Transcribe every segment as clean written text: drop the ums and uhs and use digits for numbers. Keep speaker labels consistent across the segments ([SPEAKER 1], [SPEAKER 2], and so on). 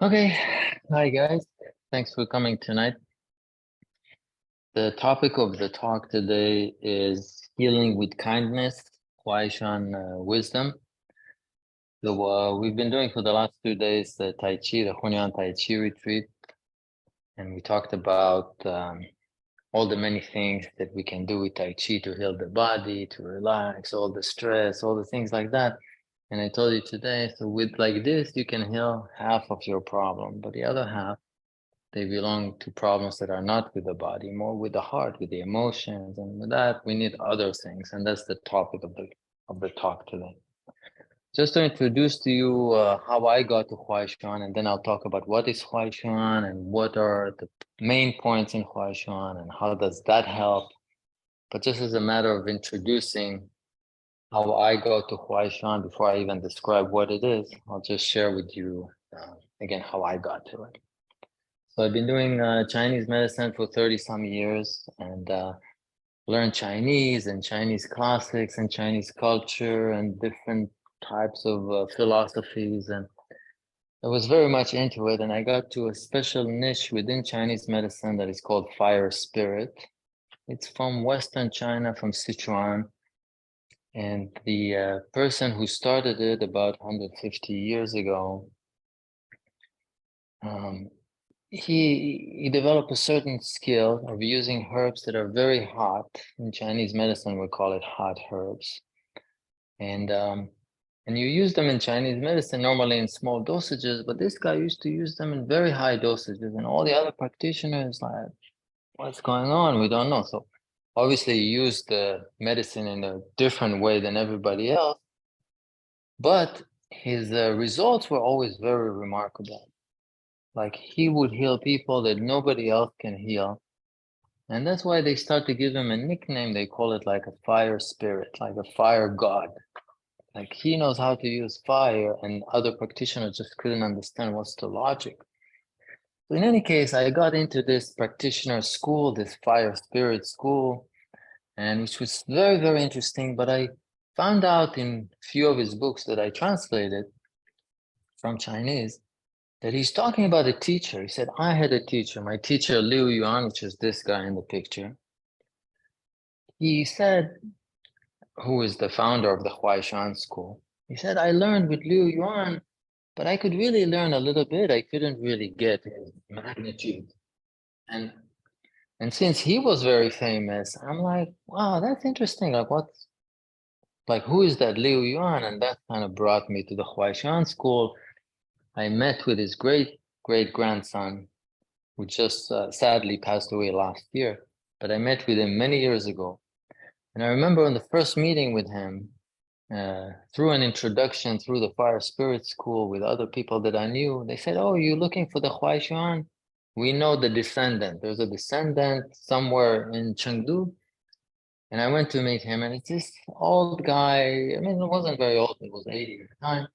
[SPEAKER 1] Okay, hi guys. Thanks for coming tonight. The topic of the talk today is healing with kindness, Huai wisdom. So we've been doing for the last 2 days the Tai Chi, the Hunyuan Tai Chi retreat, and we talked about all the many things that we can do with Tai Chi to heal the body, to relax, all the stress, all the things like that. And I told you today, so with like this, you can heal half of your problem, but the other half, they belong to problems that are not with the body, more with the heart, with the emotions, and with that we need other things, and that's the topic of the talk today. Just to introduce to you how I got to Huai, and then I'll talk about what is Huai and what are the main points in Huai and how does that help. But just as a matter of introducing how I go to Huai before I even describe what it is, I'll just share with you again how I got to it. So I've been doing Chinese medicine for 30 some years and learned Chinese and Chinese classics and Chinese culture and different types of philosophies. And I was very much into it. And I got to a special niche within Chinese medicine that is called fire spirit. It's from Western China, from Sichuan. And the person who started it about 150 years ago, he developed a certain skill of using herbs that are very hot. In Chinese medicine, we call it hot herbs. And you use them in Chinese medicine normally in small dosages, but this guy used to use them in very high dosages, and all the other practitioners like, what's going on? We don't know. So obviously he used the medicine in a different way than everybody else, but his results were always very remarkable. Like he would heal people that nobody else can heal. And that's why they start to give him a nickname. They call it like a fire spirit, like a fire god. Like he knows how to use fire, and other practitioners just couldn't understand what's the logic. So in any case, I got into this practitioner school, this fire spirit school, and which was very, very interesting. But I found out in a few of his books that I translated from Chinese that he's talking about a teacher. He said, I had a teacher, my teacher Liu Yuan, which is this guy in the picture. He said, who is the founder of the Huai school. He said, I learned with Liu Yuan, but I could really learn a little bit. I couldn't really get his magnitude. And and since he was very famous, I'm like, wow, that's interesting. Like who is that Liu Yuan? And that kind of brought me to the Huai school. I met with his great great grandson, who just sadly passed away last year. But I met with him many years ago. And I remember in the first meeting with him, through an introduction through the fire spirit school with other people that I knew, they said, oh, you're looking for the Huai? We know the descendant. There's a descendant somewhere in Chengdu. And I went to meet him, and it's this old guy. I mean, it wasn't very old, it was 80 at the time.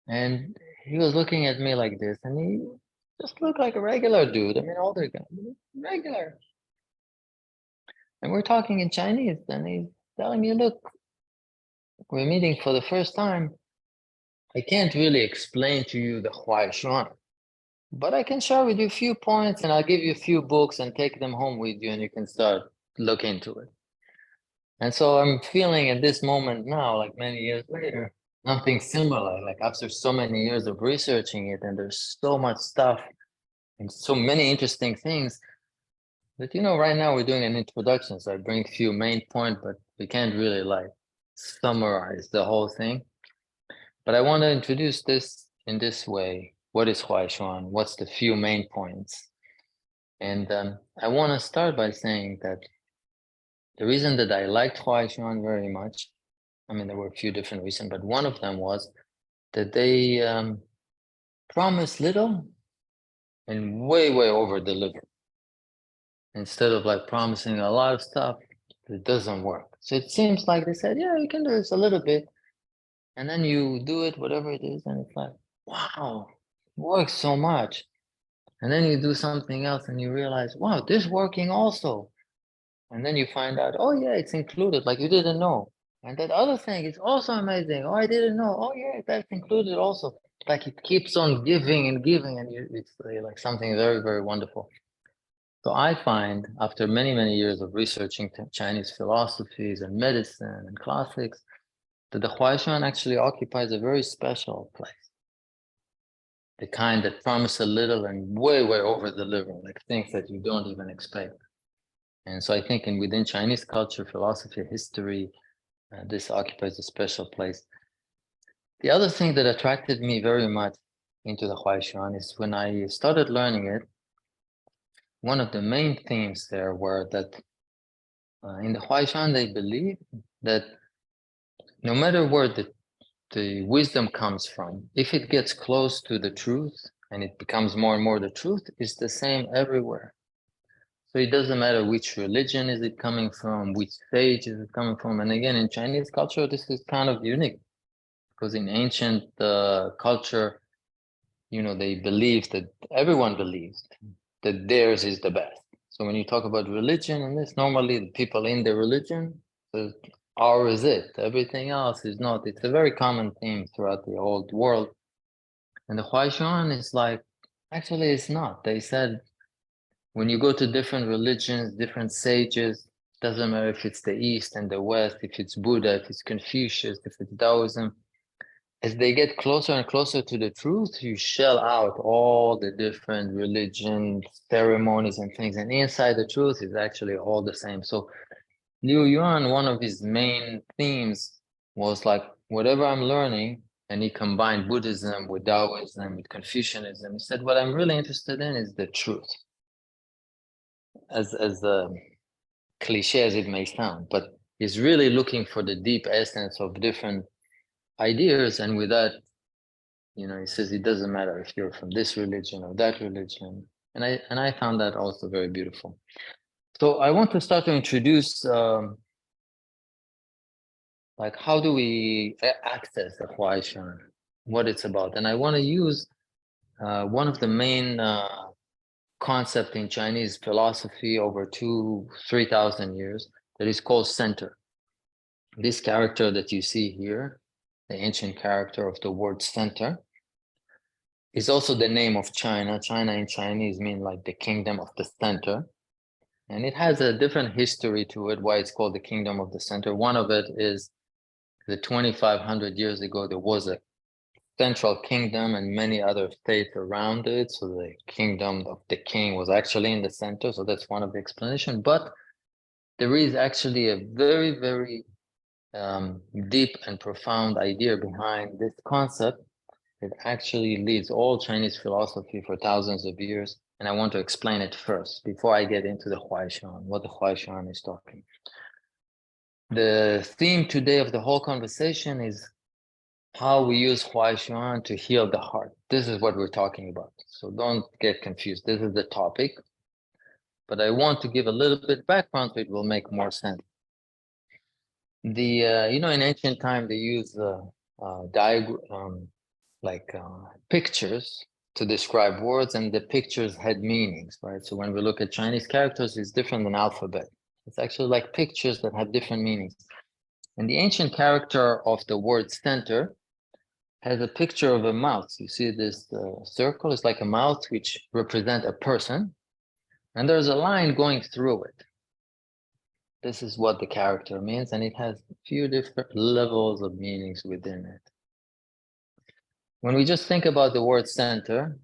[SPEAKER 1] And he was looking at me like this, and he just looked like a regular dude. I mean, older guy, regular. And we're talking in Chinese, and he's telling me, look, we're meeting for the first time. I can't really explain to you the Huai, but I can share with you a few points, and I'll give you a few books and take them home with you, and you can start look into it. And so I'm feeling at this moment now, like many years later, something similar. Like after so many years of researching it, and there's so much stuff and so many interesting things that, right now we're doing an introduction. So I bring a few main points, but we can't really like summarize the whole thing. But I want to introduce this in this way. What is Huai? What's the few main points? And I want to start by saying that the reason that I liked Huai very much, I mean, there were a few different reasons, but one of them was that they promise little and way, way over deliver. Instead of like promising a lot of stuff, it doesn't work. So it seems like they said, yeah, you can do this a little bit. And then you do it, whatever it is. And it's like, wow, it works so much. And then you do something else and you realize, wow, this working also. And then you find out, oh yeah, it's included, like you didn't know. And that other thing is also amazing. Oh, I didn't know. Oh yeah, that's included also. like it keeps on giving and giving, and it's like something very, very wonderful. So I find after many, many years of researching Chinese philosophies and medicine and classics, that the Huaishan actually occupies a very special place. The kind that promise a little and way, way over deliver, like things that you don't even expect. And so I think within Chinese culture, philosophy, history, this occupies a special place. The other thing that attracted me very much into the Huaishan is when I started learning it, one of the main themes there were that in the Huaishan, they believe that no matter where the wisdom comes from, if it gets close to the truth and it becomes more and more the truth, it's the same everywhere. So it doesn't matter which religion is it coming from, which stage is it coming from. And again, in Chinese culture, this is kind of unique because in ancient culture, they believe that everyone believes that theirs is the best. So when you talk about religion and this, normally the people in the religion, ours is it. Everything else is not. It's a very common theme throughout the old world. And the Huaishan is like, actually, it's not. They said when you go to different religions, different sages, doesn't matter if it's the East and the West, if it's Buddha, if it's Confucius, if it's Taoism, as they get closer and closer to the truth, you shell out all the different religions, ceremonies, and things. And inside the truth is actually all the same. So Liu Yuan, one of his main themes was like, whatever I'm learning, and he combined Buddhism with Taoism, with Confucianism. He said, what I'm really interested in is the truth. As cliche as it may sound, but he's really looking for the deep essence of different ideas. And with that, he says it doesn't matter if you're from this religion or that religion. And I found that also very beautiful. So I want to start to introduce like how do we access the Huaishan, what it's about. And I want to use one of the main concept in Chinese philosophy over 3,000 years that is called center. This character that you see here, the ancient character of the word center, is also the name of China. China in Chinese means like the kingdom of the center. And it has a different history to it, why it's called the kingdom of the center. One of it is that 2,500 years ago, there was a central kingdom and many other states around it. So the kingdom of the king was actually in the center. So that's one of the explanations. But there is actually a very, very deep and profound idea behind this concept that actually leads all Chinese philosophy for thousands of years. And I want to explain it first before I get into the Huaishan, what the Huaishan is talking. The theme today of the whole conversation is how we use Huaishan to heal the heart. This is what we're talking about. So don't get confused. This is the topic. But I want to give a little bit background so it will make more sense. In ancient time, they use pictures to describe words, and the pictures had meanings, right? So when we look at Chinese characters, it's different than alphabet. It's actually like pictures that have different meanings. And the ancient character of the word center has a picture of a mouth. You see this circle is like a mouth which represent a person, and there's a line going through it. This is what the character means, and it has a few different levels of meanings within it. When we just think about the word center,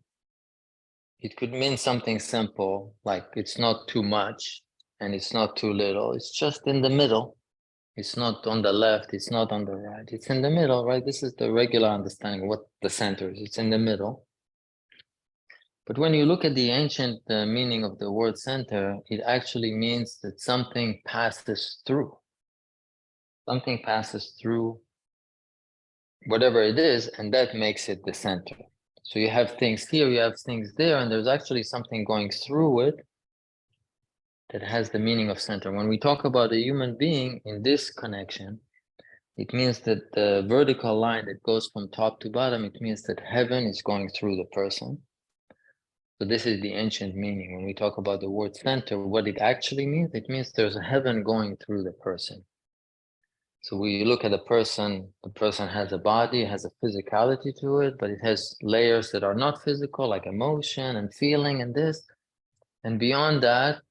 [SPEAKER 1] it could mean something simple, like it's not too much and it's not too little. It's just in the middle. It's not on the left. It's not on the right. It's in the middle, right? This is the regular understanding of what the center is. It's in the middle. But when you look at the ancient meaning of the word center, it actually means that something passes through. Something passes through whatever it is, and that makes it the center. So you have things here, you have things there, and there's actually something going through it that has the meaning of center. When we talk about a human being in this connection, it means that the vertical line that goes from top to bottom, it means that heaven is going through the person. So this is the ancient meaning. When we talk about the word center, what it actually means, it means there's a heaven going through the person. So we look at the person has a body, has a physicality to it, but it has layers that are not physical, like emotion and feeling and this. And beyond that,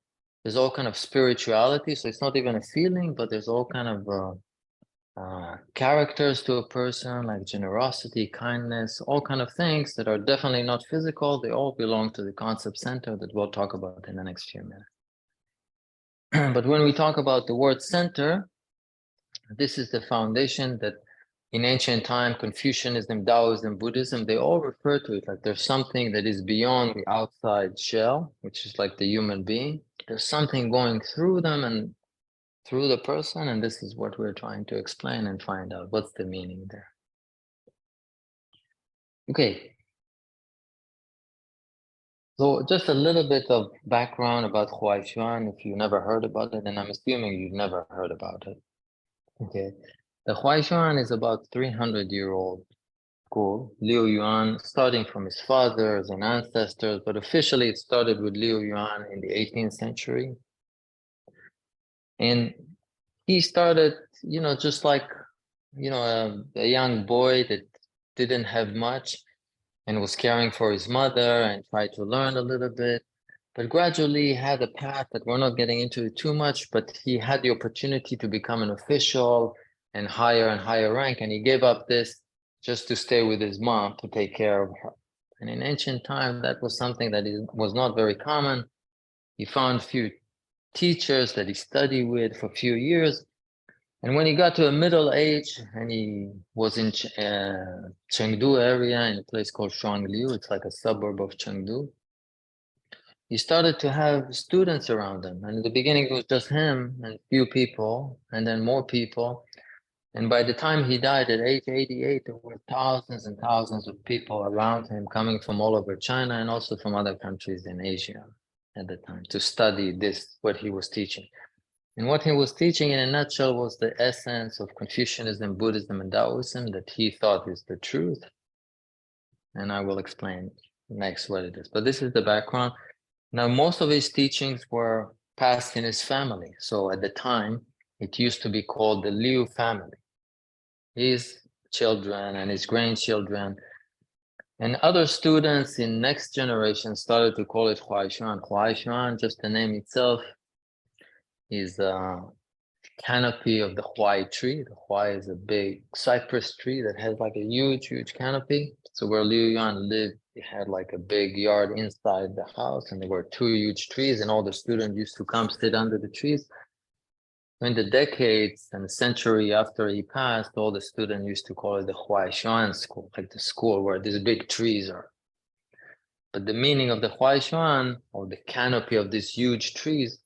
[SPEAKER 1] there's all kind of spirituality. So it's not even a feeling, but there's all kind of characters to a person, like generosity, kindness, all kind of things that are definitely not physical. They all belong to the concept center that we'll talk about in the next few minutes. But when we talk about the word center, this is the foundation that in ancient time, Confucianism, Taoism, Buddhism, they all refer to it like there's something that is beyond the outside shell, which is like the human being. There's something going through them and through the person, and this is what we're trying to explain and find out what's the meaning there. Okay. So just a little bit of background about Huai Xuan, if you never heard about it, and I'm assuming you've never heard about it. Okay. The Huai Xuan is about 300-year-old school. Liu Yuan, starting from his fathers and ancestors, but officially it started with Liu Yuan in the 18th century. And he started, just like, a young boy that didn't have much and was caring for his mother and tried to learn a little bit, but gradually had a path that we're not getting into too much, but he had the opportunity to become an official and higher rank, and he gave up this just to stay with his mom to take care of her. And in ancient time, that was something that was not very common. He found few teachers that he studied with for a few years, and when he got to a middle age and he was in Chengdu area in a place called Shuangliu, it's like a suburb of Chengdu, he started to have students around him. And in the beginning, it was just him and few people, and then more people. And by the time he died at age 88, there were thousands and thousands of people around him coming from all over China and also from other countries in Asia at the time to study this, what he was teaching. And what he was teaching in a nutshell was the essence of Confucianism, Buddhism, and Taoism that he thought is the truth. And I will explain next what it is. But this is the background. Now, most of his teachings were passed in his family. So at the time, it used to be called the Liu family. His children and his grandchildren and other students in next generation started to call it Huai Xuan. Huai Xuan, just the name itself, is canopy of the Huai tree. The Huai is a big cypress tree that has like a huge canopy. So where Liu Yuan lived, he had like a big yard inside the house, and there were two huge trees, and all the students used to come sit under the trees. In the decades and a century after he passed, all the students used to call it the Huai Xuan school, like the school where these big trees are. But the meaning of the Huai Xuan, or the canopy of these huge trees,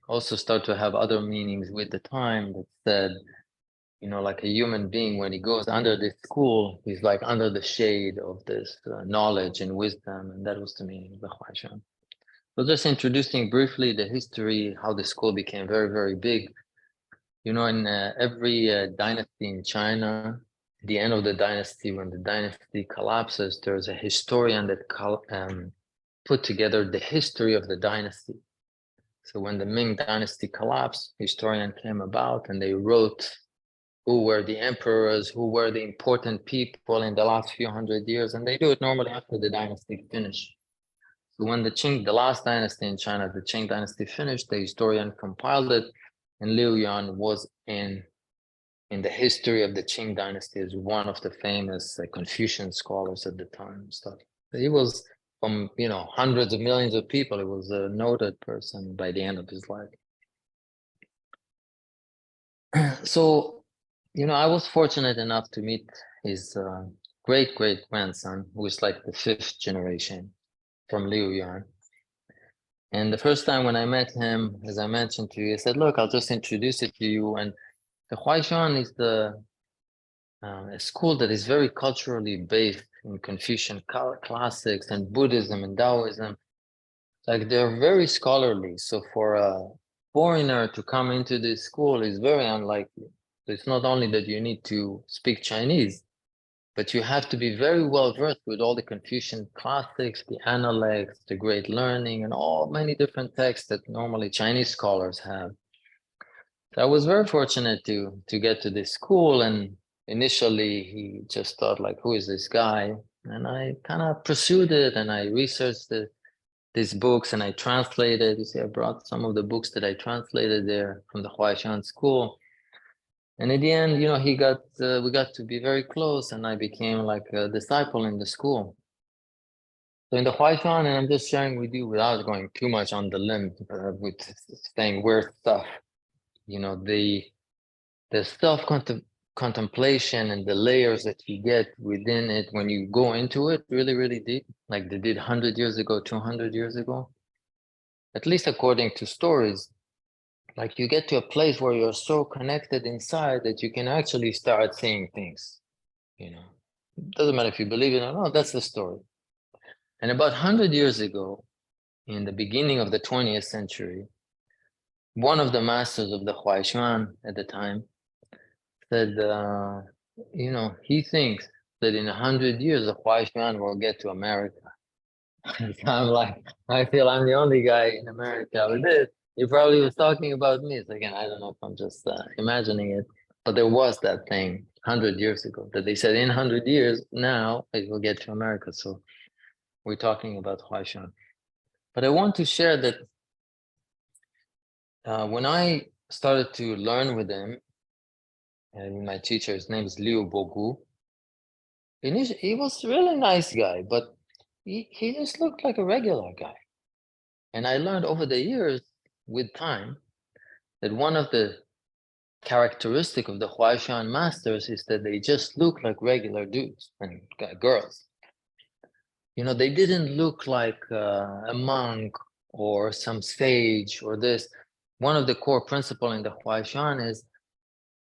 [SPEAKER 1] also start to have other meanings with the time that said, like a human being, when he goes under this school, he's like under the shade of this knowledge and wisdom. And that was the meaning of the Huaishan. So just introducing briefly the history, how the school became very, very big. In every dynasty in China, at the end of the dynasty, when the dynasty collapses, there's a historian that put together the history of the dynasty. So when the Ming dynasty collapsed, historian came about and they wrote who were the emperors, who were the important people in the last few hundred years, and they do it normally after the dynasty finished. So when the last dynasty in China, the Qing dynasty finished, the historian compiled it, and Liu Yuan was in the history of the Qing dynasty as one of the famous Confucian scholars at the time and stuff. So he was from hundreds of millions of people. He was a noted person by the end of his life. So, I was fortunate enough to meet his great grandson, who is like the 5th generation from Liu Yuan. And the first time when I met him, as I mentioned to you, he said, "Look, I'll just introduce it to you." And the Huaishan is a school that is very culturally based in Confucian classics and Buddhism and Taoism. Like they're very scholarly. So for a foreigner to come into this school is very unlikely. So it's not only that you need to speak Chinese, but you have to be very well versed with all the Confucian classics, the Analects, the Great Learning, and all many different texts that normally Chinese scholars have. I was very fortunate to get to this school, and initially he just thought like, who is this guy? And I kind of pursued it, and I researched these books, and I translated. You see, I brought some of the books that I translated there from the Huai school. And at the end, we got to be very close, and I became like a disciple in the school. So in the Huai, and I'm just sharing with you without going too much on the limb with saying weird stuff. The self-contemplation and the layers that you get within it when you go into it really, really deep, like they did 100 years ago, 200 years ago, at least according to stories, like you get to a place where you're so connected inside that you can actually start seeing things, Doesn't matter if you believe it or not, that's the story. And about 100 years ago, in the beginning of the 20th century, one of the masters of the Xuan at the time said, he thinks that in 100 years, the Xuan will get to America. And I'm like, I feel I'm the only guy in America with this. He probably was talking about me. So again, I don't know if I'm just imagining it, but there was that thing 100 years ago that they said in 100 years, now it will get to America. So we're talking about Huai. But I want to share that when I started to learn with him, and my teacher, his name is Liu Bogu, he was a really nice guy, but he just looked like a regular guy. And I learned over the years, with time, that one of the characteristic of the Huaishan masters is that they just look like regular dudes and girls. They didn't look like a monk or some sage or this. One of the core principles in the Huaishan is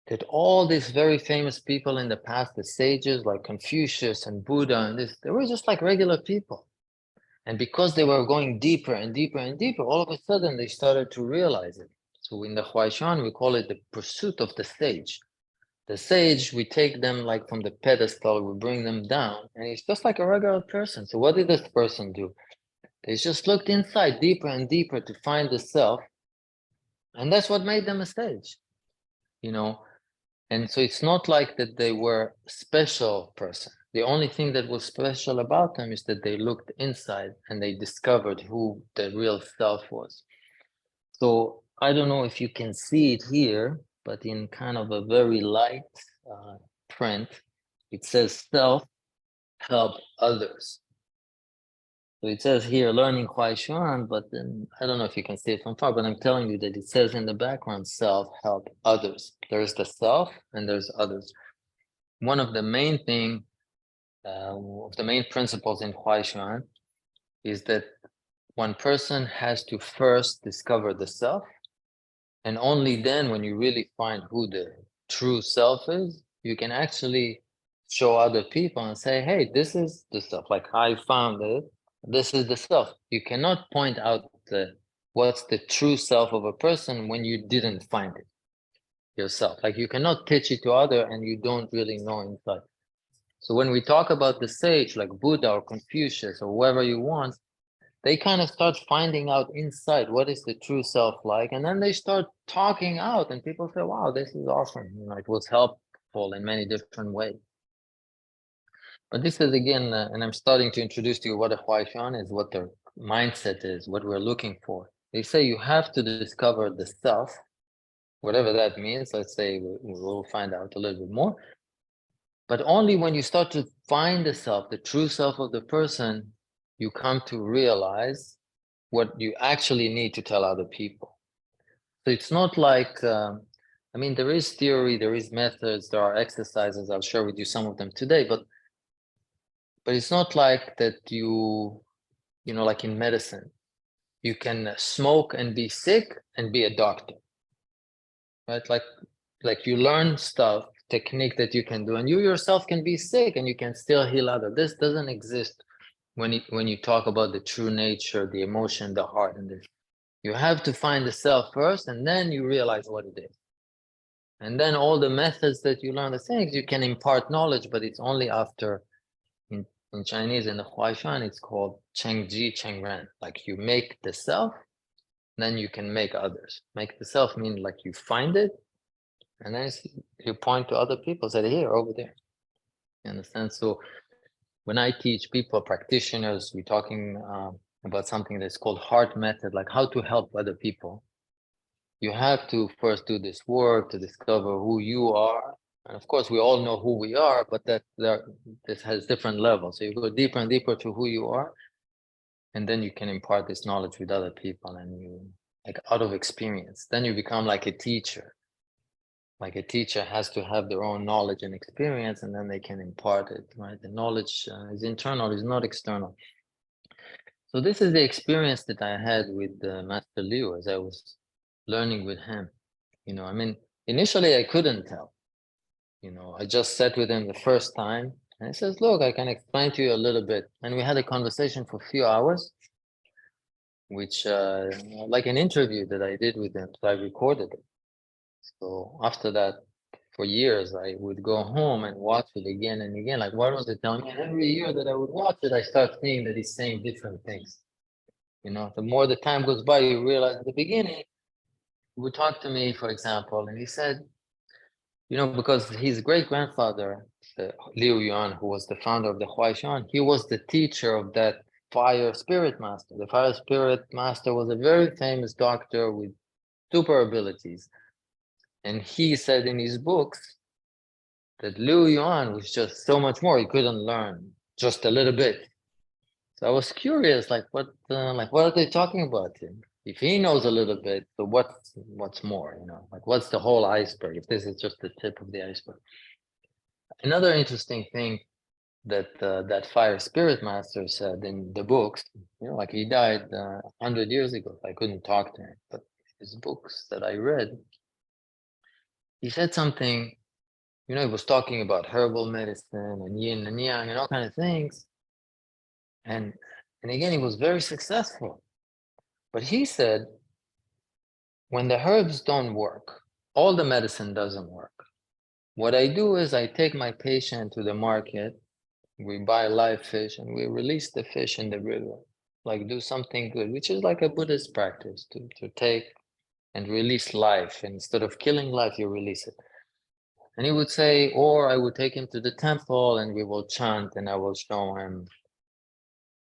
[SPEAKER 1] that all these very famous people in the past, the sages like Confucius and Buddha and this, they were just like regular people. And because they were going deeper and deeper and deeper, all of a sudden they started to realize it. So in the Huaishan, we call it the pursuit of the sage. The sage, we take them like from the pedestal, we bring them down, and it's just like a regular person. So what did this person do? They just looked inside deeper and deeper to find the self. And that's what made them a sage, And so it's not like that they were a special person. The only thing that was special about them is that they looked inside and they discovered who the real self was. So I don't know if you can see it here, but in kind of a very light print, it says self, help others. So it says here, learning Huai Xuan, but then I don't know if you can see it from far, but I'm telling you that it says in the background, self, help others. There's the self and there's others. One of the main principles in Huai Xuan is that one person has to first discover the self, and only then when you really find who the true self is, you can actually show other people and say, hey, this is the self, like I found it. This is the self. You cannot point out what's the true self of a person when you didn't find it yourself. Like you cannot pitch it to other and you don't really know inside. So when we talk about the sage, like Buddha or Confucius or whoever you want, they kind of start finding out inside what is the true self like, and then they start talking out, and people say, wow, this is awesome. It was helpful in many different ways. But this is again, and I'm starting to introduce to you what a Huaishan is, what their mindset is, what we're looking for. They say you have to discover the self, whatever that means. Let's say we'll find out a little bit more. But only when you start to find the self, the true self of the person, you come to realize what you actually need to tell other people. So it's not like, there is theory, there is methods, there are exercises. I'll share with you some of them today, but it's not like that like in medicine, you can smoke and be sick and be a doctor, right? Like you learn stuff, technique that you can do, and you yourself can be sick and you can still heal others. This doesn't exist when you talk about the true nature, the emotion, the heart, and this. You have to find the self first, and then you realize what it is. And then all the methods that you learn, the things you can impart knowledge, but it's only after, in Chinese, in the Huaishan, it's called Chengji Chengren. Like you make the self, then you can make others. Make the self mean like you find it, And then you point to other people, say, here, over there. You understand? So when I teach people, practitioners, we're talking about something that's called heart method, like how to help other people. You have to first do this work to discover who you are. And of course, we all know who we are, but this has different levels. So you go deeper and deeper to who you are, and then you can impart this knowledge with other people, and you, like out of experience, then you become like a teacher. Like a teacher has to have their own knowledge and experience, and then they can impart it, right? The knowledge is internal, is not external. So this is the experience that I had with Master Liu as I was learning with him. You know, I mean, initially I couldn't tell. You know, I just sat with him the first time, and he says, look, I can explain to you a little bit. And we had a conversation for a few hours, which like an interview that I did with him. So I recorded it. So after that, for years, I would go home and watch it again and again. Like, what was it telling me? And every year that I would watch it, I start seeing that he's saying different things. You know, the more the time goes by, you realize at the beginning, he would talk to me, for example, and he said, you know, because his great grandfather, Liu Yuan, who was the founder of the Huai, he was the teacher of that fire spirit master. The fire spirit master was a very famous doctor with super abilities. And he said in his books that Liu Yuan was just so much more. He couldn't learn just a little bit. So I was curious, like what are they talking about here? If he knows a little bit, so what's more? You know, like what's the whole iceberg? If this is just the tip of the iceberg. Another interesting thing that that fire spirit master said in the books, you know, like he died 100 years ago. I couldn't talk to him, but his books that I read, he said something. You know, he was talking about herbal medicine and yin and yang and all kind of things. And again, he was very successful. But he said, when the herbs don't work, all the medicine doesn't work. What I do is I take my patient to the market, we buy live fish and we release the fish in the river, like do something good, which is like a Buddhist practice to take and release life. And instead of killing life, you release it. And he would say, or I would take him to the temple and we will chant and I will show him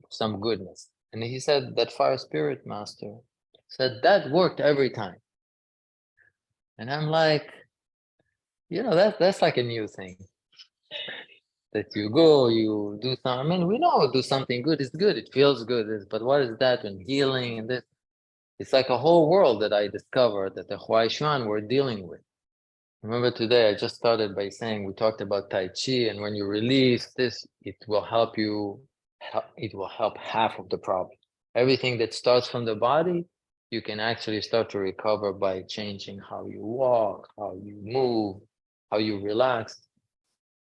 [SPEAKER 1] some goodness. And he said that fire spirit master said that worked every time. And I'm like, you know, that's like a new thing. That you go, you do something. I mean, we know do something good is good. It feels good. But what is that when healing and this? It's like a whole world that I discovered that the Huai Xuan were dealing with. Remember today, I just started by saying we talked about Tai Chi, and when you release this, it will help you. It will help half of the problem. Everything that starts from the body, you can actually start to recover by changing how you walk, how you move, how you relax.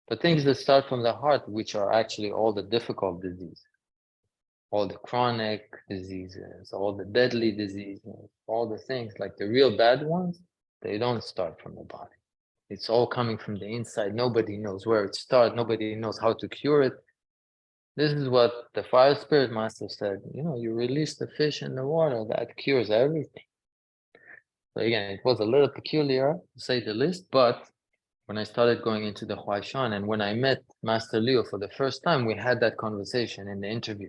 [SPEAKER 1] But things that start from the heart, which are actually all the difficult diseases, all the chronic diseases, all the deadly diseases, all the things like the real bad ones, they don't start from the body. It's all coming from the inside. Nobody knows where it starts. Nobody knows how to cure it. This is what the fire spirit master said. You know, you release the fish in the water, that cures everything. So again, it was a little peculiar, to say the least, but when I started going into the Huaishan and when I met Master Liu for the first time, we had that conversation in the interview.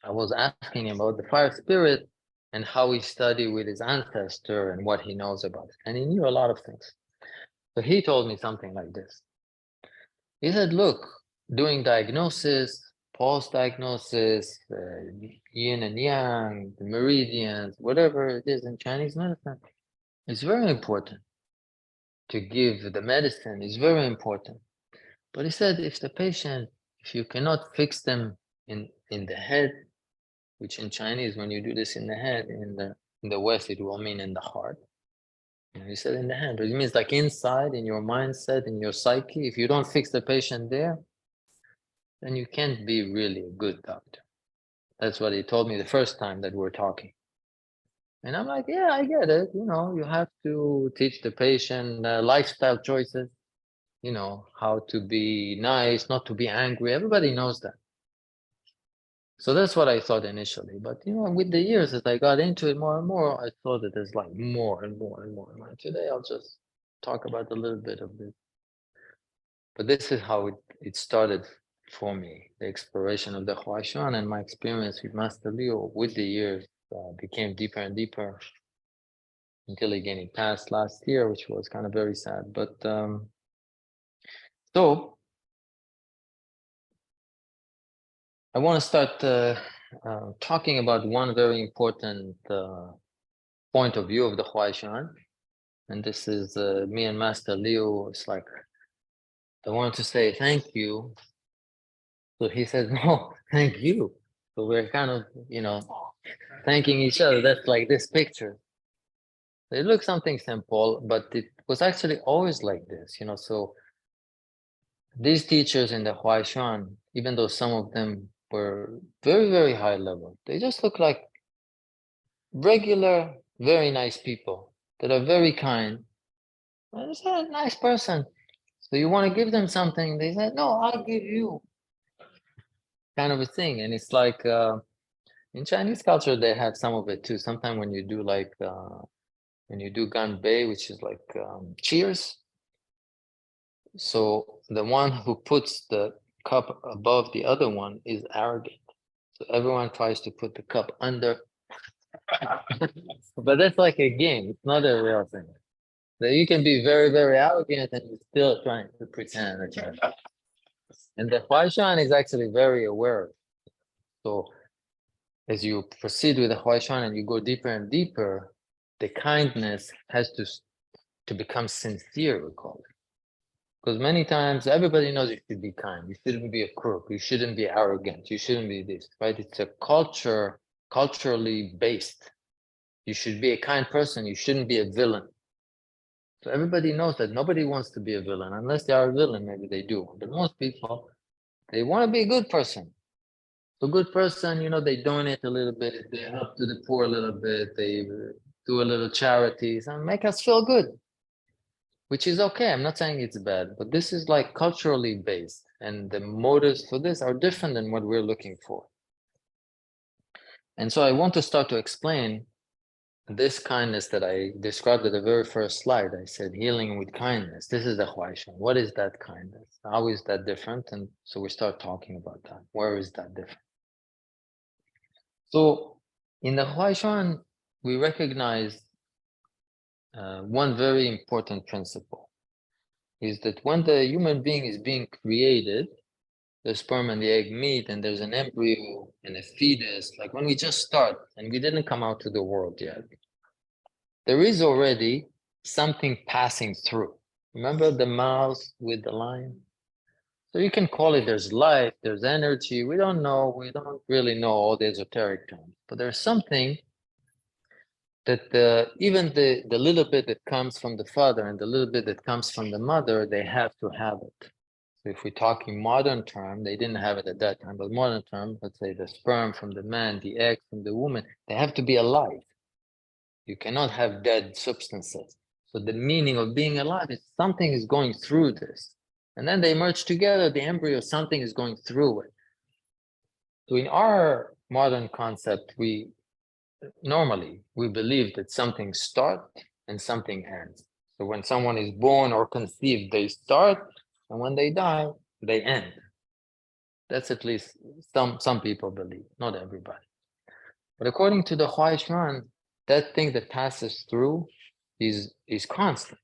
[SPEAKER 1] I was asking him about the fire spirit and how he studied with his ancestor and what he knows about it. And he knew a lot of things. So he told me something like this. He said, look, doing diagnosis, post-diagnosis, yin and yang, the meridians, whatever it is in Chinese medicine, it's very important to give the medicine is very important. But he said, if the patient, if you cannot fix them in the head, which in Chinese, when you do this in the head, in the West, it will mean in the heart. And he said in the head, it means like inside, in your mindset, in your psyche. If you don't fix the patient there, then you can't be really a good doctor. That's what he told me the first time that we're talking. And I'm like, yeah, I get it. You know, you have to teach the patient lifestyle choices, you know, how to be nice, not to be angry. Everybody knows that. So that's what I thought initially. But, you know, with the years, as I got into it more and more, I saw that there's like more and more and more. And today I'll just talk about a little bit of it. But this is how it started for me, the exploration of the Huai and my experience with Master Leo with the years became deeper and deeper until again he passed last year, which was kind of very sad. But so I want to start talking about one very important point of view of the Huai, and this is me and Master Leo. It's like I want to say thank you. So he says, no, thank you. So we're kind of, thanking each other. That's like this picture. It looks something simple, but it was actually always like this, So these teachers in the Huai, even though some of them were very, very high level, they just look like regular, very nice people that are very kind. And it's a nice person. So you want to give them something, they said, no, I'll give you, kind of a thing. And it's like in Chinese culture, they have some of it too. Sometimes when you do like when you do ganbei, which is like cheers. So the one who puts the cup above the other one is arrogant. So everyone tries to put the cup under. But that's like a game. It's not a real thing. So you can be very, very arrogant and you're still trying to pretend that you're. And the Huaishan is actually very aware. So as you proceed with the Huaishan and you go deeper and deeper, the kindness has to become sincere, we call it. Because many times everybody knows you should be kind. You shouldn't be a crook. You shouldn't be arrogant. You shouldn't be this, right? It's a culturally based. You should be a kind person. You shouldn't be a villain. So everybody knows that nobody wants to be a villain. Unless they are a villain, maybe they do. But most people, they want to be a good person. So good person, they donate a little bit. They help to the poor a little bit. They do a little charities and make us feel good. Which is okay. I'm not saying it's bad, but this is like culturally based, and the motives for this are different than what we're looking for. And so I want to start to explain this kindness that I described at the very first slide. I said healing with kindness. This is the Huaishan. What is that kindness? How is that different? And so we start talking about that. Where is that different? So in the Huaishan, we recognize one very important principle. Is that when the human being is being created, the sperm and the egg meet and there's an embryo and a fetus, like when we just start and we didn't come out to the world yet, there is already something passing through. Remember the mouse with the lion? So you can call it there's life, there's energy. We don't know. We don't really know all the esoteric terms, but there's something that even the little bit that comes from the father and the little bit that comes from the mother, they have to have it. So if we talk in modern term, they didn't have it at that time, but modern term, let's say the sperm from the man, the egg from the woman, they have to be alive. You cannot have dead substances. So the meaning of being alive is something is going through this. And then they merge together, the embryo, something is going through it. So in our modern concept, normally we believe that something starts and something ends. So when someone is born or conceived, they start, and when they die, they end. That's at least some people believe, not everybody. But according to the Huai, that thing that passes through is constant,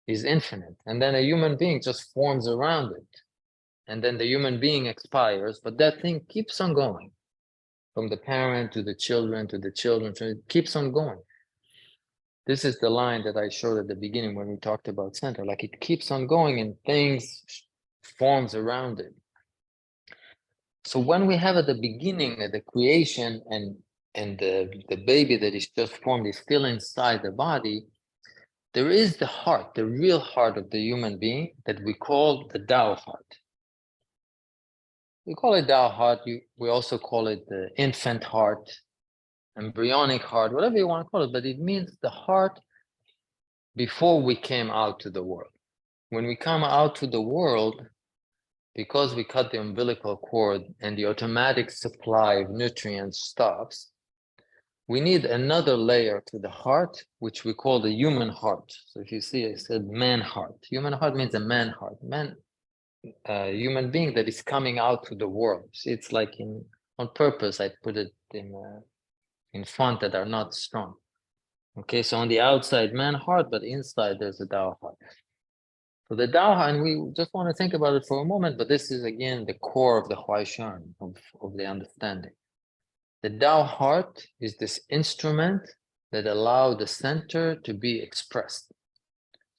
[SPEAKER 1] is infinite. And then a human being just forms around it. And then the human being expires, but that thing keeps on going. From the parent to the children to the children, so it keeps on going. This is the line that I showed at the beginning when we talked about center, like it keeps on going and things forms around it. So when we have at the beginning the creation and the baby that is just formed is still inside the body, there is the heart, the real heart of the human being that we call the Tao heart. We call it Tao heart. We also call it the infant heart, embryonic heart, whatever you want to call it, but it means the heart before we came out to the world. When we come out to the world, because we cut the umbilical cord and the automatic supply of nutrients stops, we need another layer to the heart, which we call the human heart. So if you see, I said man heart. Human heart means a man heart. Man, human being that is coming out to the world. See, it's like on purpose, I put it in font that are not strong. Okay, so on the outside, man heart, but inside there's a Tao heart. So the Tao heart, and we just want to think about it for a moment, but this is again the core of the Huai of the understanding. The Tao heart is this instrument that allows the center to be expressed.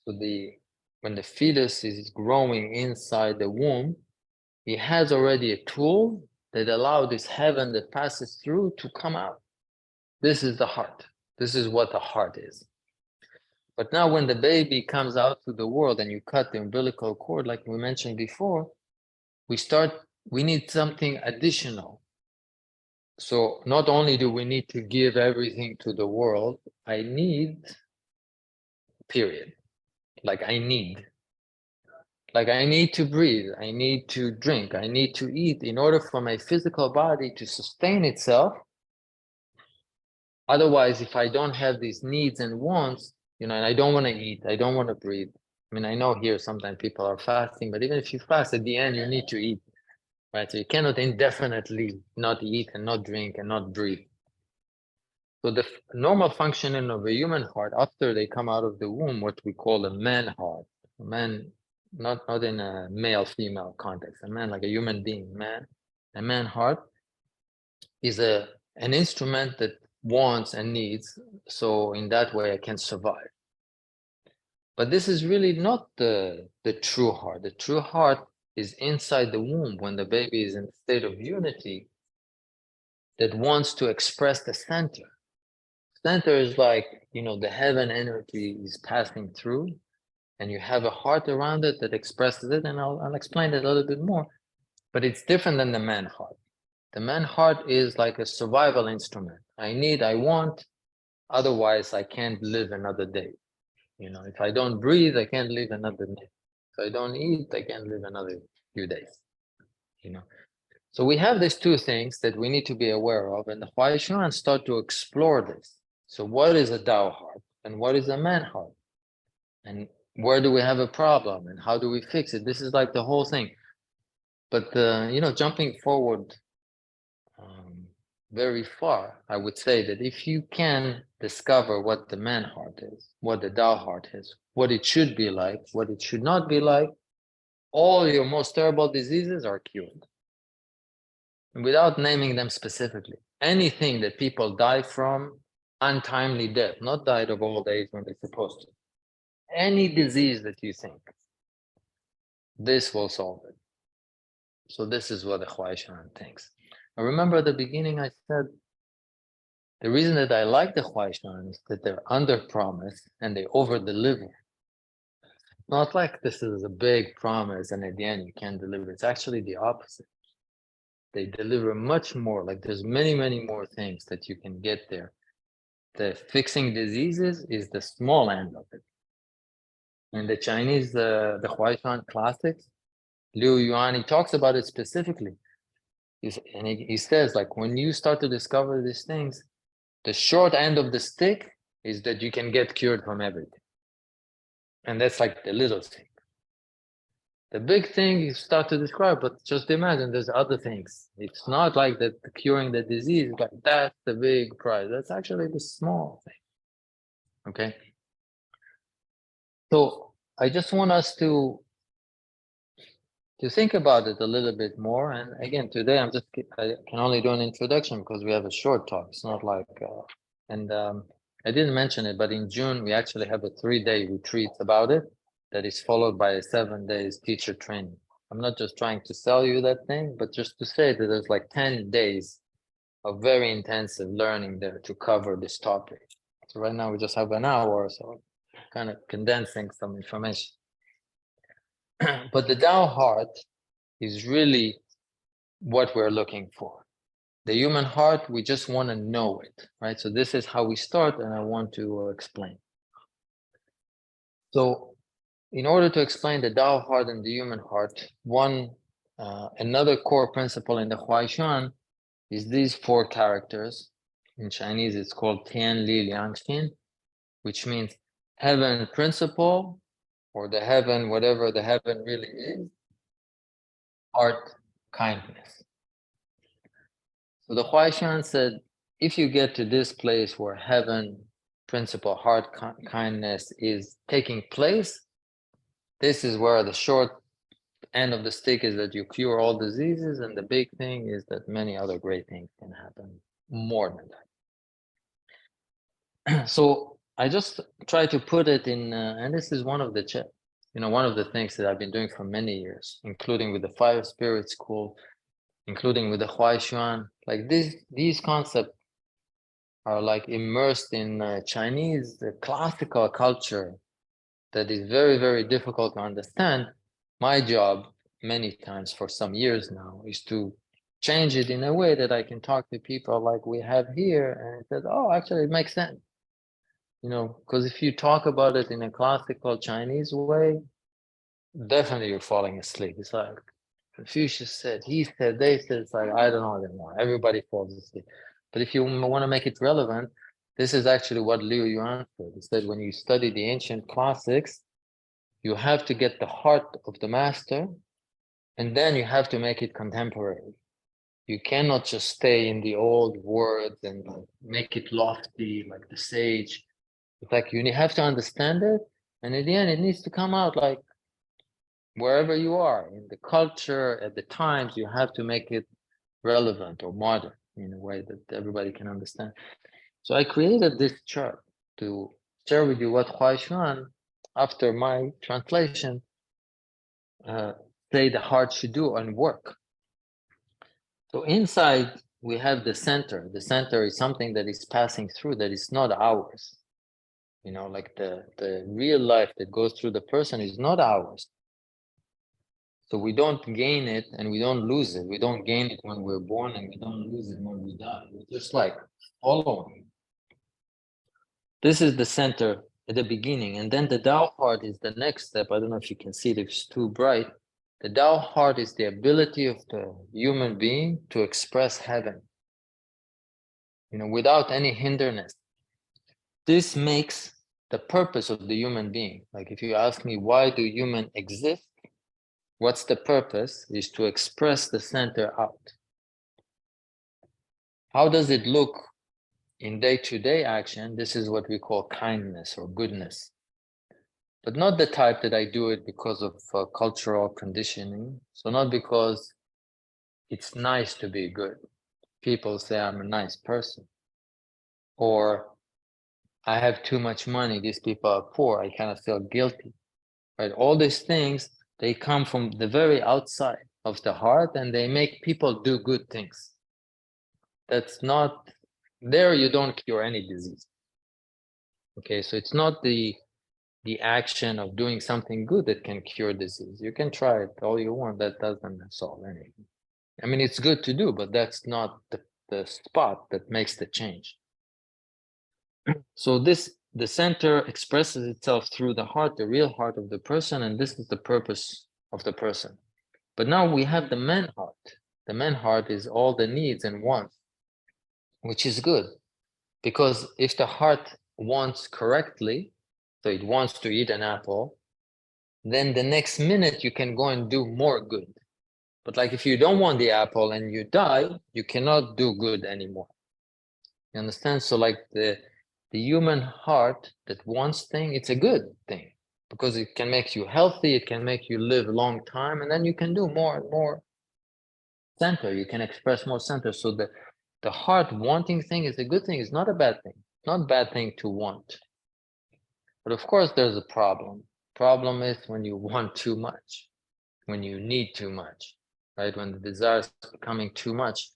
[SPEAKER 1] So when the fetus is growing inside the womb, it has already a tool that allows this heaven that passes through to come out. This is the heart. This is what the heart is. But now when the baby comes out to the world and you cut the umbilical cord, like we mentioned before, we need something additional. So not only do we need to give everything to the world, I need, period. Like I need to breathe, I need to drink, I need to eat in order for my physical body to sustain itself. Otherwise, if I don't have these needs and wants, and I don't want to eat, I don't want to breathe. I mean, I know here sometimes people are fasting, but even if you fast, at the end, you need to eat, right? So you cannot indefinitely not eat and not drink and not breathe. So the normal functioning of a human heart after they come out of the womb, what we call a man heart, a man, not in a male-female context, a man like a human being, a man heart is an instrument that wants and needs, so in that way I can survive. But this is really not the true heart. The true heart is inside the womb when the baby is in a state of unity that wants to express the center. Center is like, the heaven energy is passing through and you have a heart around it that expresses it, and I'll explain it a little bit more, but it's different than the man heart. The man heart is like a survival instrument. I need, I want, otherwise I can't live another day. If I don't breathe, I can't live another day. If I don't eat, I can't live another few days. So we have these two things that we need to be aware of, and the Xuan start to explore this. So what is a Tao heart and what is a man heart? And where do we have a problem and how do we fix it? This is like the whole thing. But, jumping forward very far, I would say that if you can discover what the man heart is, what the Tao heart is, what it should be like, what it should not be like, all your most terrible diseases are cured. Without naming them specifically. Anything that people die from, untimely death, not died of old age when they're supposed to. Any disease that you think, this will solve it. So this is what the Xuan thinks. I remember at the beginning I said, the reason that I like the Xuan is that they're under promise and they over deliver. Not like this is a big promise and at the end you can't deliver. It's actually the opposite. They deliver much more, like there's many, many more things that you can get there. The fixing diseases is the small end of it. In the Chinese, the Huaishan classics, Liu Yuan, he talks about it specifically. He says, like, when you start to discover these things, the short end of the stick is that you can get cured from everything. And that's like the little thing. The big thing you start to describe, but just imagine there's other things. It's not like that curing the disease, but that's the big prize. That's actually the small thing. Okay. So I just want us to think about it a little bit more. And again, today I can only do an introduction because we have a short talk. It's not like, I didn't mention it, but in June, we actually have a 3-day retreat about it that is followed by a 7 days teacher training. I'm not just trying to sell you that thing, but just to say that there's like 10 days of very intensive learning there to cover this topic. So right now we just have an hour, so kind of condensing some information. But the Tao heart is really what we're looking for. The human heart, we just want to know it, right? So this is how we start, and I want to explain. So in order to explain the Tao heart and the human heart, another core principle in the Huaishan is these 4 characters In Chinese, it's called Tian Li Liangxin, which means heaven principle, or the heaven, whatever the heaven really is, heart kindness. So the Huai said, if you get to this place where heaven principle, heart kindness is taking place, this is where the short end of the stick is that you cure all diseases, and the big thing is that many other great things can happen more than that. So I just try to put it in, and this is one of the, one of the things that I've been doing for many years, including with the Fire Spirit School, including with the Huai Xuan. Like these concepts are like immersed in Chinese classical culture that is very, very difficult to understand. My job, many times for some years now, is to change it in a way that I can talk to people like we have here, and it says, oh, actually, it makes sense. Because if you talk about it in a classical Chinese way, definitely you're falling asleep. It's like Confucius said, he said, they said, it's like, I don't know anymore. Everybody falls asleep. But if you want to make it relevant, this is actually what Liu Yuan said. He said, when you study the ancient classics, you have to get the heart of the master, and then you have to make it contemporary. You cannot just stay in the old words and make it lofty like the sage. It's like you have to understand it, and in the end, it needs to come out like wherever you are in the culture at the times. You have to make it relevant or modern in a way that everybody can understand. So I created this chart to share with you what Huai Xuan, after my translation, say the heart should do and work. So inside we have the center. The center is something that is passing through, that is not ours. Like the real life that goes through the person is not ours. So we don't gain it and we don't lose it. We don't gain it when we're born and we don't lose it when we die. We're just like following. This is the center at the beginning. And then the Tao heart is the next step. I don't know if you can see it, if it's too bright. The Tao heart is the ability of the human being to express heaven, without any hindrance. This makes the purpose of the human being. Like if you ask me, why do humans exist? What's the purpose? Is to express the center out. How does it look in day-to-day action? This is what we call kindness or goodness. But not the type that I do it because of cultural conditioning. So not because it's nice to be good. People say I'm a nice person. Or I have too much money. These people are poor. I kind of feel guilty. Right? All these things, they come from the very outside of the heart, and they make people do good things. That's not, there you don't cure any disease. Okay, so it's not the action of doing something good that can cure disease. You can try it all you want, that doesn't solve anything. I mean, it's good to do, but that's not the spot that makes the change. So the center expresses itself through the heart, the real heart of the person, and this is the purpose of the person. But now we have the man heart. The man heart is all the needs and wants, which is good. Because if the heart wants correctly, so it wants to eat an apple, then the next minute you can go and do more good. But like if you don't want the apple and you die, you cannot do good anymore. You understand? So like the human heart that wants thing, it's a good thing because it can make you healthy, it can make you live a long time, and then you can do more and more center. You can express more center. So the heart wanting thing is a good thing. It's not a bad thing. It's not a bad thing to want. But of course, there's a problem. Problem is when you want too much, when you need too much, right? When the desire is becoming too much,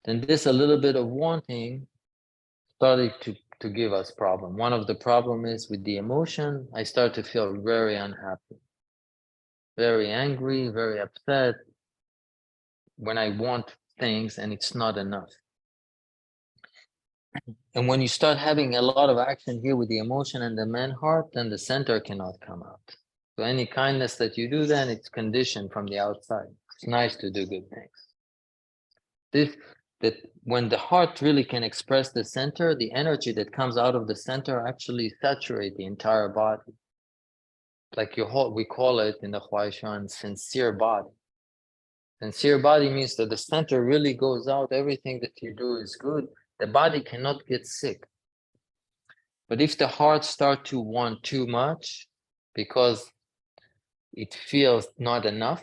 [SPEAKER 1] then this a little bit of wanting started to give us problem. One of the problem is with the emotion, I start to feel very unhappy, very angry, very upset when I want things and it's not enough. And when you start having a lot of action here with the emotion and the man heart, then the center cannot come out. So any kindness that you do, then it's conditioned from the outside. It's nice to do good things. that when the heart really can express the center, the energy that comes out of the center actually saturate the entire body. Like we call it in the Huai sincere body. Sincere body means that the center really goes out. Everything that you do is good. The body cannot get sick. But if the heart starts to want too much because it feels not enough,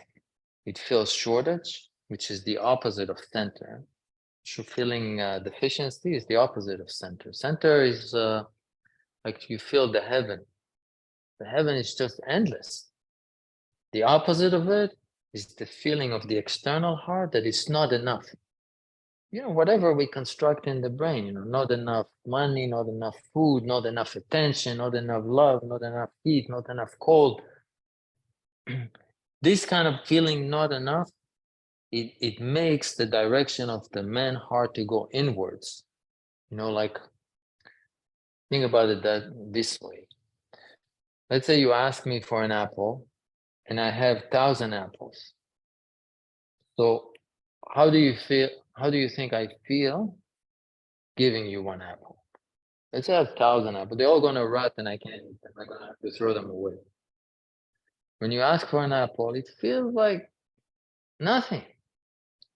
[SPEAKER 1] it feels shortage, which is the opposite of center. So feeling deficiency is the opposite of center. Center is like you feel the heaven. The heaven is just endless. The opposite of it is the feeling of the external heart that is not enough. Whatever we construct in the brain, not enough money, not enough food, not enough attention, not enough love, not enough heat, not enough cold. This kind of feeling not enough, it makes the direction of the man heart to go inwards. Like think about it this way. Let's say you ask me for an apple and I have 1,000 apples. So how do you feel? How do you think I feel giving you one apple? Let's say I have 1,000 apples. They're all going to rot and I can't eat them. I'm going to have to throw them away. When you ask for an apple, it feels like nothing.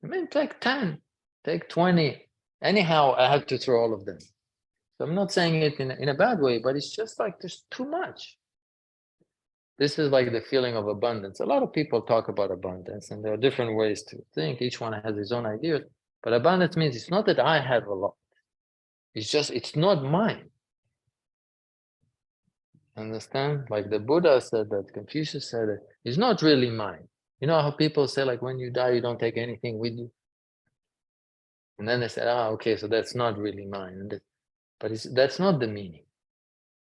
[SPEAKER 1] I mean, take 10, take 20. Anyhow, I have to throw all of them. So I'm not saying it in a bad way, but it's just like there's too much. This is like the feeling of abundance. A lot of people talk about abundance, and there are different ways to think. Each one has his own ideas. But abundance means it's not that I have a lot. It's just, it's not mine. Understand? Like the Buddha said that, Confucius said it. It's not really mine. You know how people say, like, when you die, you don't take anything with you? And then they said, okay, so that's not really mine. But that's not the meaning.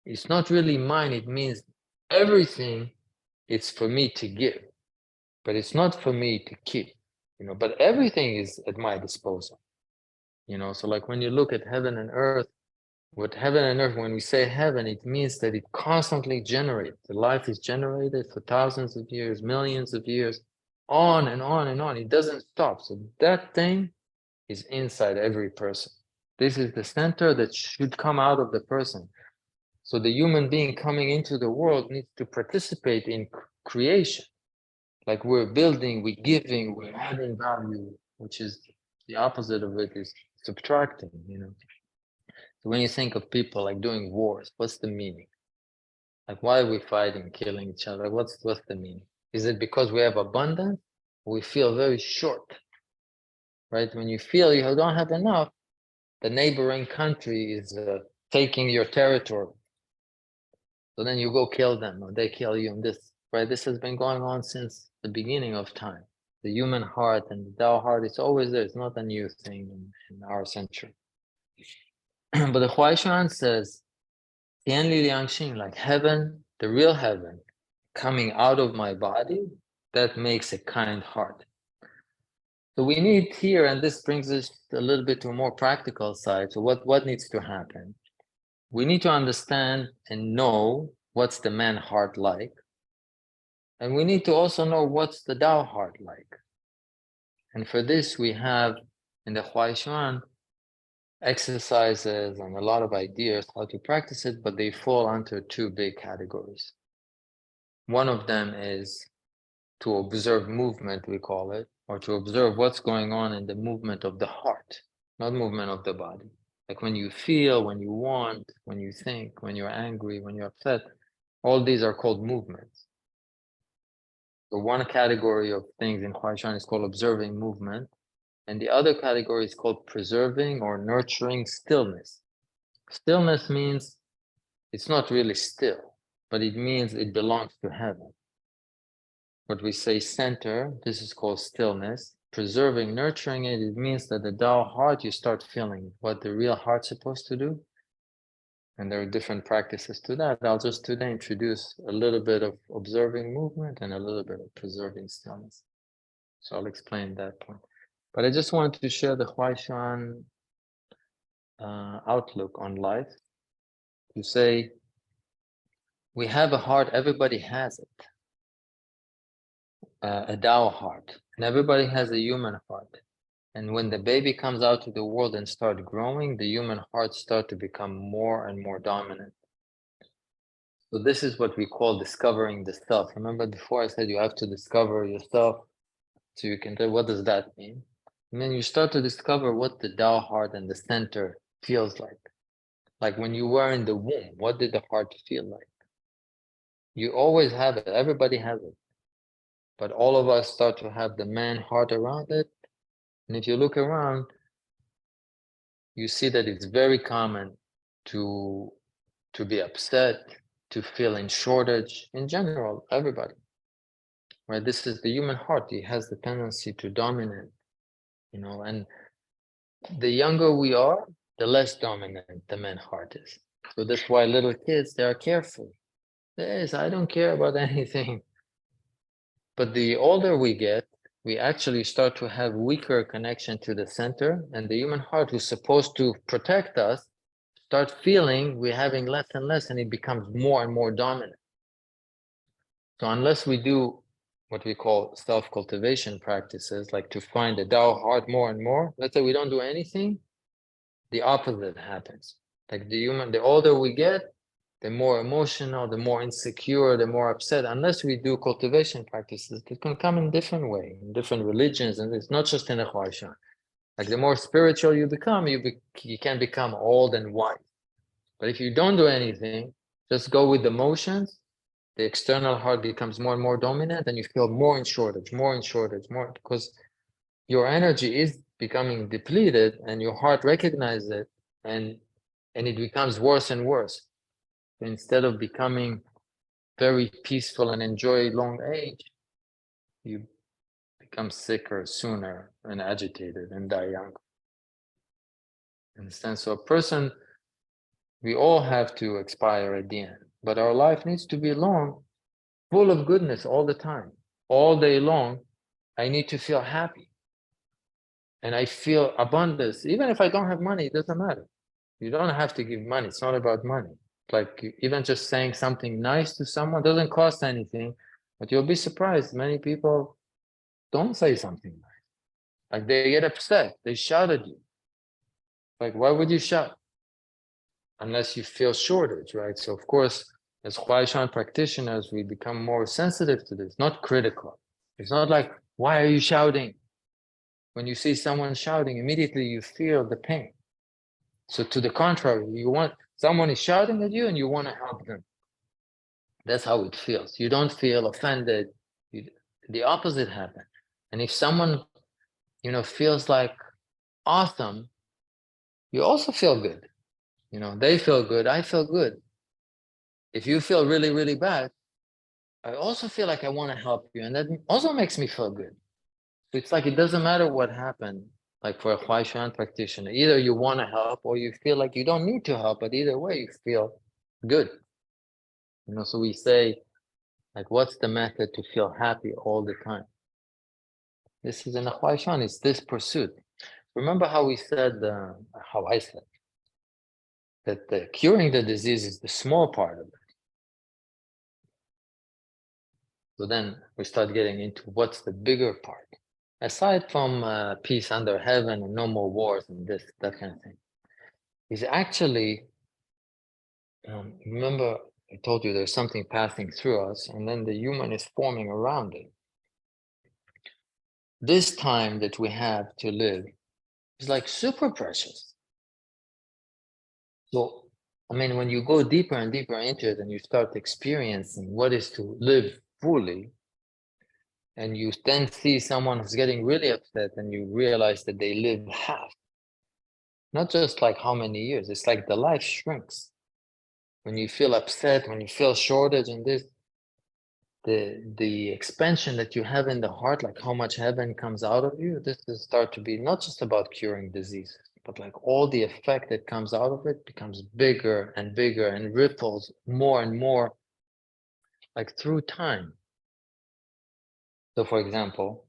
[SPEAKER 1] It's not really mine. It means everything is for me to give, but it's not for me to keep, but everything is at my disposal. So like when you look at heaven and earth, what heaven and earth, when we say heaven, it means that it constantly generates. The life is generated for thousands of years, millions of years, on and on and on. It doesn't stop. So that thing is inside every person. This is the center that should come out of the person. So the human being coming into the world needs to participate in creation. Like we're building, we're giving, we're adding value, which is the opposite of it is subtracting, So when you think of people like doing wars, what's the meaning? Like why are we fighting, killing each other? What's the meaning? Is it because we have abundance? We feel very short, right? When you feel you don't have enough, the neighboring country is taking your territory. So then you go kill them or they kill you, and this has been going on since the beginning of time. The human heart and the Tao heart, it's always there. It's not a new thing in our century. But the Huai says, Tian Li Liang Xing, like heaven, the real heaven, coming out of my body, that makes a kind heart. So we need here, and this brings us a little bit to a more practical side. So what needs to happen? We need to understand and know what's the man heart like. And we need to also know what's the Tao heart like. And for this, we have in the Huai exercises and a lot of ideas how to practice it, but they fall under two big categories. One of them is to observe movement, we call it, or to observe what's going on in the movement of the heart, not movement of the body. Like when you feel, when you want, when you think, when you're angry, when you're upset, all these are called movements. So one category of things in Huai is called observing movement, and the other category is called preserving or nurturing stillness. Stillness means it's not really still, but it means it belongs to heaven. What we say center, this is called stillness. Preserving, nurturing it, it means that the Tao heart, you start feeling what the real heart's supposed to do. And there are different practices to that. I'll just today introduce a little bit of observing movement and a little bit of preserving stillness. So I'll explain that point. But I just wanted to share the Huai outlook on life. To say, we have a heart, everybody has it. A Tao heart, and everybody has a human heart. And when the baby comes out to the world and start growing, the human heart start to become more and more dominant. So this is what we call discovering the self. Remember before I said you have to discover yourself so you can tell what does that mean? And then you start to discover what the Tao heart and the center feels like. Like when you were in the womb, what did the heart feel like? You always have it, everybody has it. But all of us start to have the man heart around it. And if you look around, you see that it's very common to be upset, to feel in shortage, in general, everybody. Right? This is the human heart. It has the tendency to dominate, and the younger we are, the less dominant the man heart is. So that's why little kids, they are careful. Yes, I don't care about anything. But the older we get, we actually start to have weaker connection to the center, and the human heart, who's supposed to protect us, start feeling we're having less and less, and it becomes more and more dominant. So unless we do what we call self-cultivation practices, like to find the Tao heart more and more, let's say we don't do anything, the opposite happens. Like the older we get, the more emotional, the more insecure, the more upset, unless we do cultivation practices that can come in different way, in different religions, and it's not just in the Huai. Like the more spiritual you become, you can become old and wise. But if you don't do anything, just go with the motions, the external heart becomes more and more dominant, and you feel more in shortage, more, because your energy is becoming depleted, and your heart recognizes it, and it becomes worse and worse. Instead of becoming very peaceful and enjoy long age, you become sicker sooner and agitated and die young. Understand? So a person, we all have to expire at the end, but our life needs to be long, full of goodness all the time. All day long, I need to feel happy. And I feel abundance. Even if I don't have money, it doesn't matter. You don't have to give money. It's not about money. Like even just saying something nice to someone doesn't cost anything, but you'll be surprised. Many people don't say something nice. Like they get upset. They shout at you. Like, why would you shout? Unless you feel shortage, right? So of course, as Huai practitioners, we become more sensitive to this, not critical. It's not like, why are you shouting? When you see someone shouting, immediately you feel the pain. So to the contrary, you want someone is shouting at you and you want to help them. That's how it feels. You don't feel offended. The opposite happens. And if someone, feels like awesome, you also feel good. They feel good. I feel good. If you feel really, really bad, I also feel like I want to help you. And that also makes me feel good. So it's like, it doesn't matter what happened. Like for a Huai practitioner, either you want to help or you feel like you don't need to help, but either way, you feel good. So we say, like, what's the method to feel happy all the time? This is in a Huai, it's this pursuit. Remember how we said, how I said, that curing the disease is the small part of it. So then we start getting into what's the bigger part. Aside from peace under heaven and no more wars and that kind of thing, is actually, remember I told you there's something passing through us and then the human is forming around it. This time that we have to live is like super precious. So, when you go deeper and deeper into it and you start experiencing what is to live fully, and you then see someone who's getting really upset and you realize that they live half, not just like how many years, it's like the life shrinks. When you feel upset, when you feel shortage in this, the expansion that you have in the heart, like how much heaven comes out of you, this will start to be not just about curing diseases, but like all the effect that comes out of it becomes bigger and bigger and ripples more and more, like through time. So for example,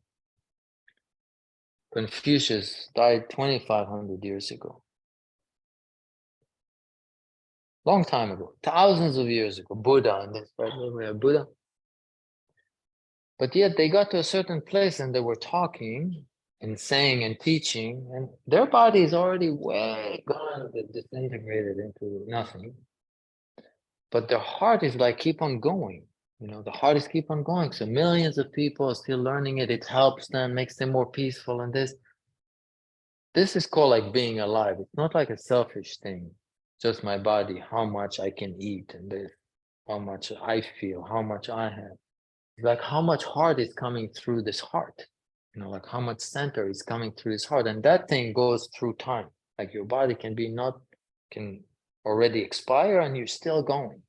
[SPEAKER 1] Confucius died 2,500 years ago. Long time ago, thousands of years ago. Buddha, and this, right? We have Buddha. But yet they got to a certain place and they were talking, in saying and teaching, and their body is already way gone, disintegrated into nothing. But their heart is like keep on going. The heart is keep on going. So millions of people are still learning it. It helps them, makes them more peaceful. And this is called like being alive. It's not like a selfish thing. Just my body, how much I can eat, and this, how much I feel, how much I have. Like how much heart is coming through this heart. Like how much center is coming through this heart. And that thing goes through time. Like your body can already expire and you're still going.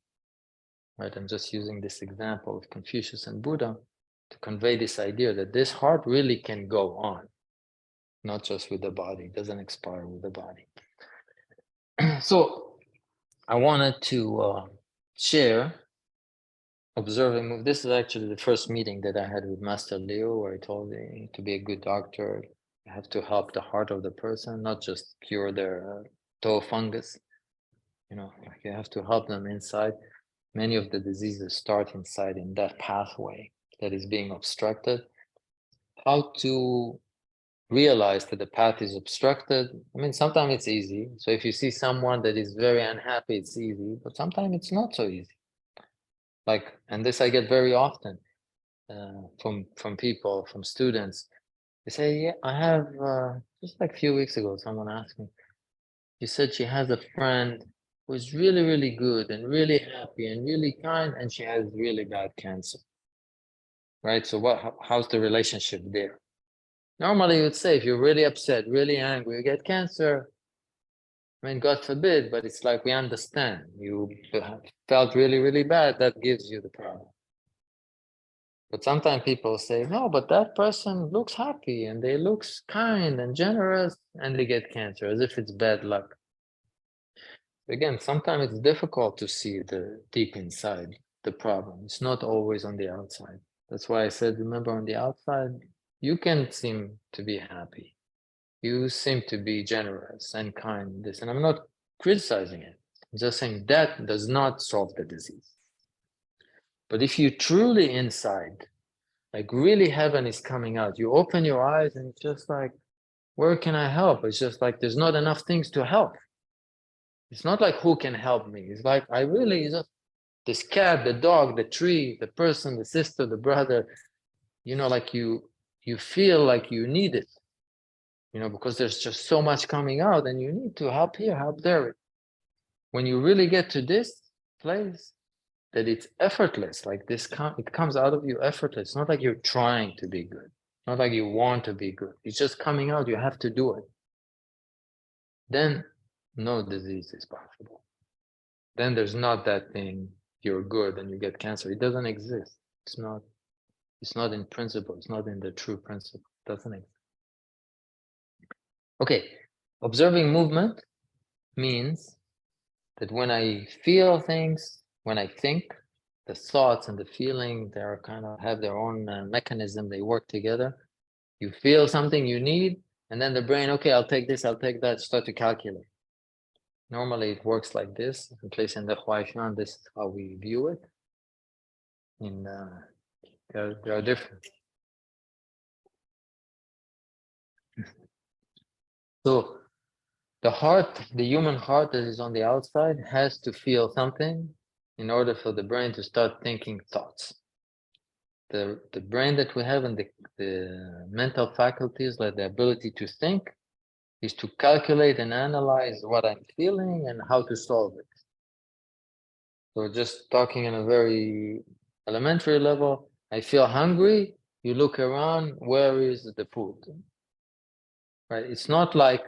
[SPEAKER 1] Right? I'm just using this example of Confucius and Buddha to convey this idea that this heart really can go on, not just with the body. It doesn't expire with the body. So I wanted to share observing move. This is actually the first meeting that I had with Master Leo, where he told me to be a good doctor, you have to help the heart of the person, not just cure their toe fungus. You have to help them inside. Many of the diseases start inside in that pathway that is being obstructed. How to realize that the path is obstructed? I mean, sometimes it's easy. So if you see someone that is very unhappy, it's easy, but sometimes it's not so easy. And this I get very often from people, from students. They say, yeah, I have, just like a few weeks ago, someone asked me, she said she has a friend who's really, really good and really happy and really kind, and she has really bad cancer. Right? So how's the relationship there? Normally you would say if you're really upset, really angry, you get cancer. I mean, God forbid, but it's like we understand. You felt really, really bad, that gives you the problem. But sometimes people say, no, but that person looks happy and they looks kind and generous and they get cancer as if it's bad luck. Again, sometimes it's difficult to see the deep inside the problem. It's not always on the outside. That's why I said, remember, on the outside, you can seem to be happy. You seem to be generous and kind, this, and I'm not criticizing it. I'm just saying that does not solve the disease. But if you truly inside, like really heaven is coming out, you open your eyes and it's just like, where can I help? It's just like, there's not enough things to help. It's not like who can help me. It's like, I really just, this cat, the dog, the tree, the person, the sister, the brother, like you feel like you need it, because there's just so much coming out and you need to help here, help there. When you really get to this place, that it's effortless, like this, it comes out of you effortless. It's not like you're trying to be good. Not like you want to be good. It's just coming out. You have to do it. Then no disease is possible. Then there's not that thing, you're good and you get cancer. It doesn't exist. It's not in principle. It's not in the true principle. It doesn't exist. Okay. Observing movement means that when I feel things, when I think, the thoughts and the feeling, they are kind of have their own mechanism. They work together. You feel something you need, and then the brain, okay, I'll take this, I'll take that, start to calculate. Normally it works like this, at least in the Huai, this is how we view it. There are different. So the heart, the human heart that is on the outside has to feel something in order for the brain to start thinking thoughts. The brain that we have and the mental faculties, like the ability to think, is to calculate and analyze what I'm feeling and how to solve it. So just talking in a very elementary level, I feel hungry, you look around, where is the food? Right? It's not like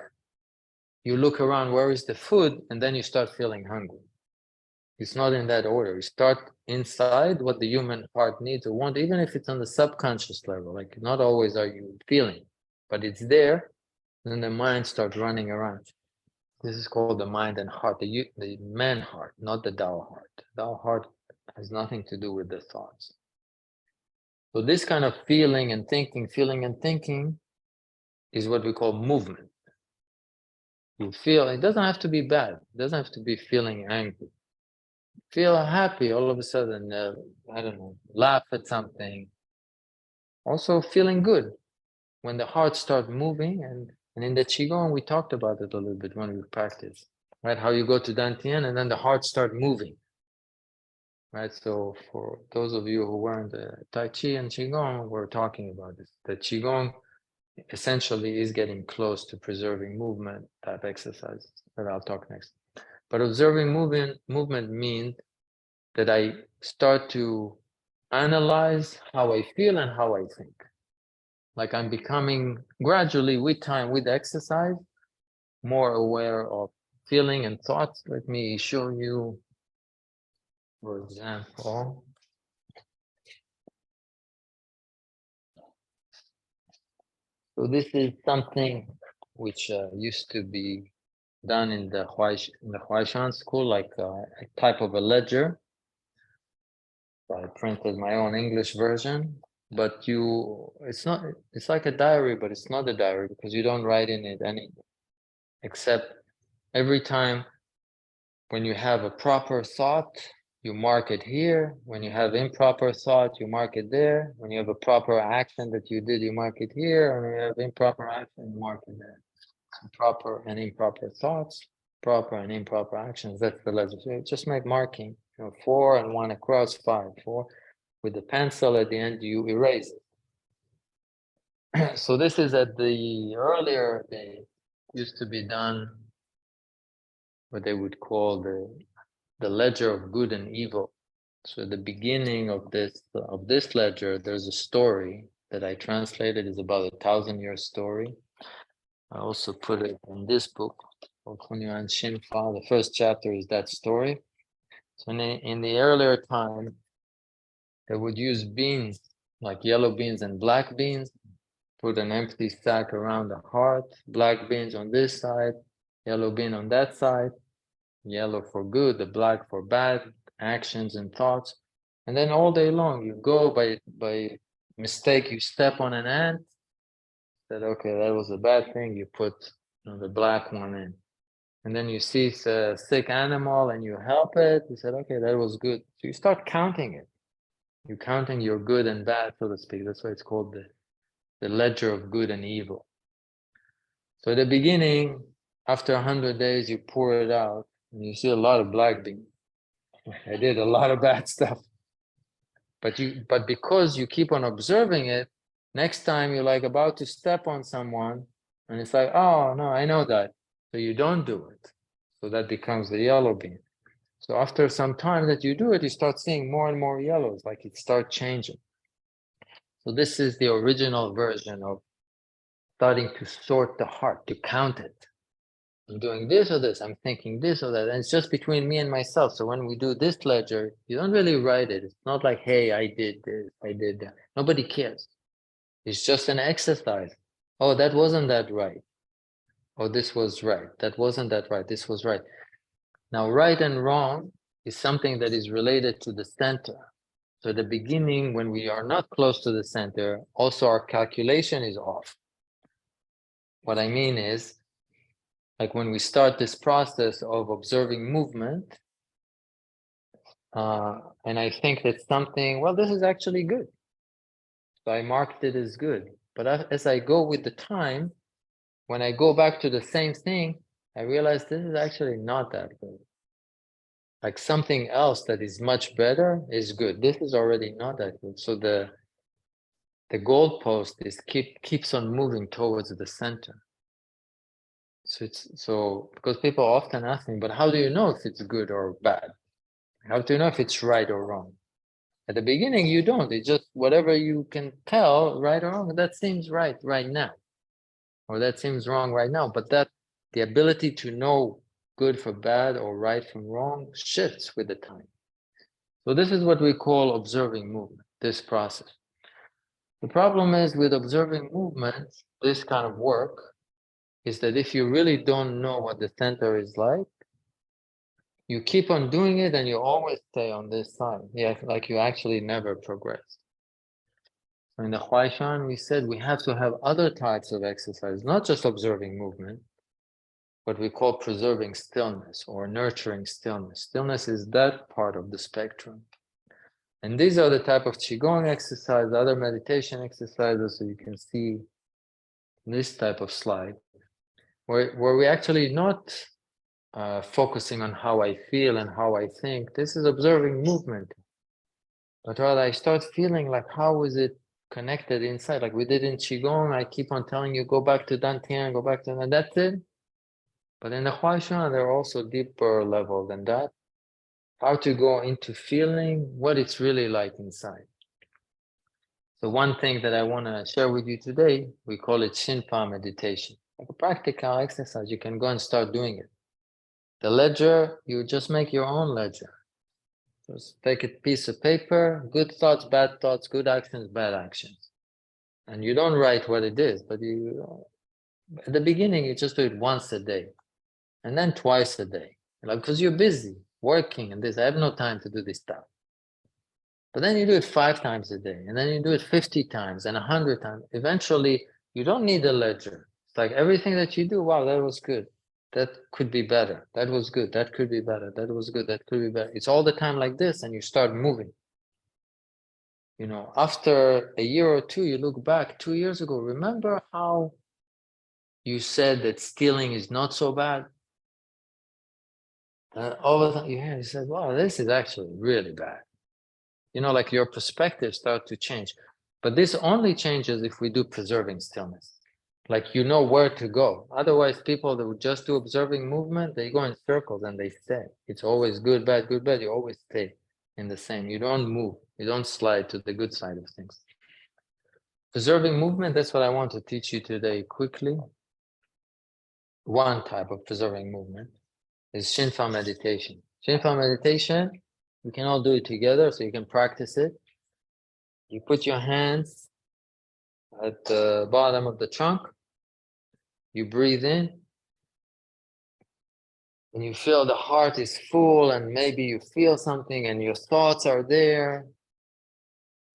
[SPEAKER 1] you look around, where is the food, and then you start feeling hungry. It's not in that order. You start inside what the human heart needs or wants, even if it's on the subconscious level. Like not always are you feeling, but it's there. And then the mind starts running around. This is called the mind and heart, the man heart, not the Tao heart. The Tao heart has nothing to do with the thoughts. So this kind of feeling and thinking is what we call movement. You feel, it doesn't have to be bad. It doesn't have to be feeling angry. Feel happy all of a sudden, I don't know, laugh at something. Also feeling good. when the heart starts moving, and in the Qigong, we talked about it a little bit when we practiced, right? How you go to Dantian and then the heart start moving, right? So for those of you who were in the Tai Chi and Qigong, we're talking about this. The Qigong essentially is getting close to preserving movement type exercises that I'll talk next. But observing movement means that I start to analyze how I feel and how I think. Like I'm becoming gradually with time, with exercise, more aware of feeling and thoughts. Let me show you, for example. So this is something which used to be done in the Huai school, like a type of a ledger. So I printed my own English version, but it's not, it's like a diary, but it's not a diary because you don't write in it anything, except every time when you have a proper thought, you mark it here. When you have improper thought, you mark it there. When you have a proper action that you did, you mark it here. And when you have improper action, you mark it there. Proper and improper thoughts, proper and improper actions. That's the ledger. So just make marking. 4 and 1 across, 5, 4. With the pencil at the end, you erase it. So this is at the earlier day, used to be done what they would call the ledger of good and evil. So at the beginning of this ledger, there's a story that I translated. Is about 1,000-year story. I also put it in this book, Kunyuan Shinfa. The first chapter is that story. So in the earlier time, they would use beans, like yellow beans and black beans, put an empty sack around the heart, black beans on this side, yellow bean on that side, yellow for good, the black for bad, actions and thoughts. And then all day long, you go by mistake, you step on an ant, said, okay, that was a bad thing, you put the black one in. And then you see a sick animal and you help it, you said, okay, that was good. So you start counting it. You're counting your good and bad, so to speak. That's why it's called the ledger of good and evil. So at the beginning, after 100 days, you pour it out and you see a lot of black beans. I did a lot of bad stuff. But because you keep on observing it, next time you're like about to step on someone and it's like, oh no, I know that. So you don't do it. So that becomes the yellow bean. So after some time that you do it, you start seeing more and more yellows, like it starts changing. So this is the original version of starting to sort the heart, to count it. I'm doing this or this, I'm thinking this or that, and it's just between me and myself. So when we do this ledger, you don't really write it. It's not like, hey, I did this, I did that. Nobody cares. It's just an exercise. Oh, that wasn't that right. Oh, this was right. That wasn't that right. This was right. Now, right and wrong is something that is related to the center. So at the beginning, when we are not close to the center, also our calculation is off. What I mean is, like when we start this process of observing movement, and I think that something, well, this is actually good. So I marked it as good. But as I go with the time, when I go back to the same thing, I realize this is actually not that good. Like something else that is much better is good. This is already not that good. So the goalpost is keeps on moving towards the center. So because people often ask me, but how do you know if it's good or bad? How do you know if it's right or wrong? At the beginning, you don't. It's just whatever you can tell, right or wrong. That seems right now, or that seems wrong right now. But the ability to know good from bad or right from wrong shifts with the time. So this is what we call observing movement, this process. The problem is with observing movement, this kind of work, is that if you really don't know what the center is like, you keep on doing it and you always stay on this side. Yeah, like you actually never progress. In the Huai we said we have to have other types of exercise, not just observing movement, what we call preserving stillness or nurturing stillness. Stillness is that part of the spectrum. And these are the type of Qigong exercise, other meditation exercises, so you can see this type of slide, where we actually not focusing on how I feel and how I think. This is observing movement. But rather I start feeling like, how is it connected inside? Like we did in Qigong, I keep on telling you, go back to Dantian, go back to that, that's it. But in the Huai Xuan, there are also deeper level than that. How to go into feeling what it's really like inside. So one thing that I want to share with you today, we call it Shinpa meditation. Like a practical exercise, you can go and start doing it. The ledger, you just make your own ledger. Just take a piece of paper, good thoughts, good actions, bad actions. And you don't write what it is, but you, at the beginning, you just do it once a day. And then twice a day. Like, because you're busy working and this, I have no time to do this stuff. But then you do it 5 times a day, and then you do it 50 times and 100 times. Eventually, you don't need a ledger. It's like everything that you do, wow, that was good. That could be better. That was good. That could be better. That was good. That could be better. It's all the time like this, and you start moving. You know, after a year or two, you look back 2 years ago. Remember how you said that stealing is not so bad? All of a sudden, you said, wow, this is actually really bad. You know, like your perspective start to change. But this only changes if we do preserving stillness. Like you know where to go. Otherwise, people that would just do observing movement, they go in circles and they stay. It's always good, bad, good, bad. You always stay in the same. You don't move. You don't slide to the good side of things. Preserving movement, that's what I want to teach you today quickly. One type of preserving movement is Shinfa meditation. Shinfa meditation, we can all do it together so you can practice it. You put your hands at the bottom of the trunk. You breathe in. And you feel the heart is full, and maybe you feel something and your thoughts are there.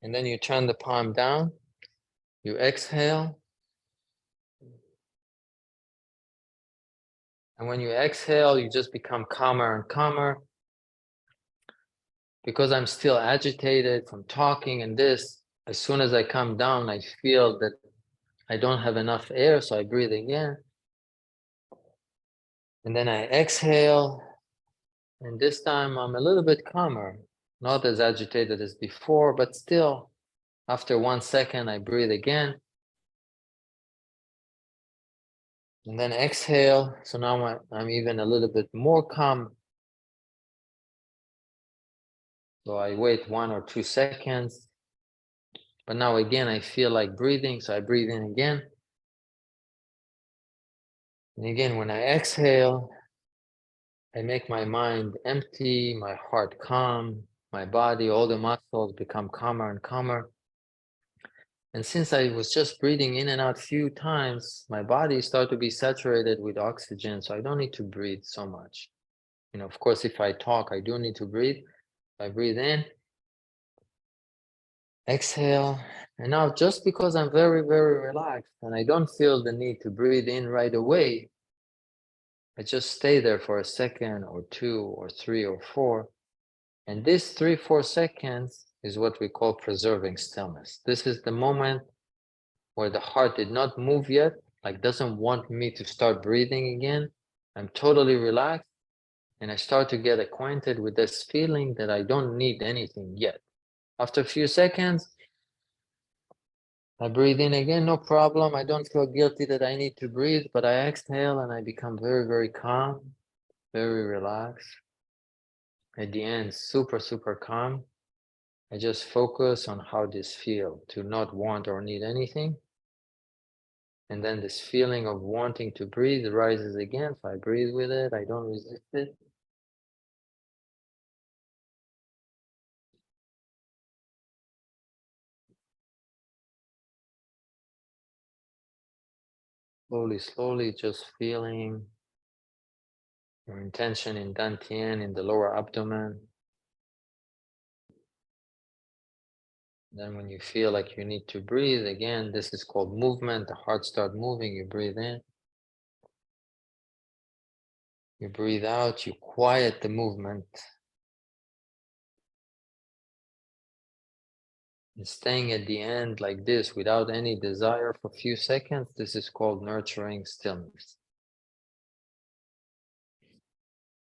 [SPEAKER 1] And then you turn the palm down. You exhale. And when you exhale, you just become calmer and calmer. Because I'm still agitated from talking and this, as soon as I come down, I feel that I don't have enough air, so I breathe again. And then I exhale, and this time I'm a little bit calmer, not as agitated as before, but still, after 1 second, I breathe again. And then exhale, so now I'm even a little bit more calm. So I wait 1 or 2 seconds. But now again, I feel like breathing, so I breathe in again. And again, when I exhale, I make my mind empty, my heart calm, my body, all the muscles become calmer and calmer. And since I was just breathing in and out a few times, my body started to be saturated with oxygen, so I don't need to breathe so much. You know, of course, if I talk, I do need to breathe. I breathe in, exhale, and now just because I'm very, very relaxed and I don't feel the need to breathe in right away, I just stay there for a second or 2 or 3 or 4. And this 3, 4 seconds is what we call preserving stillness. This is the moment where the heart did not move yet, like doesn't want me to start breathing again. I'm totally relaxed, and I start to get acquainted with this feeling that I don't need anything yet. After a few seconds, I breathe in again, no problem. I don't feel guilty that I need to breathe, but I exhale and I become very, very calm, very relaxed. At the end, super, super calm. I just focus on how this feels, to not want or need anything. And then this feeling of wanting to breathe rises again. So I breathe with it. I don't resist it. Slowly, slowly, just feeling your intention in Dantian, in the lower abdomen. Then when you feel like you need to breathe, again, this is called movement. The heart starts moving, you breathe in. You breathe out, you quiet the movement. And staying at the end like this without any desire for a few seconds, this is called nurturing stillness.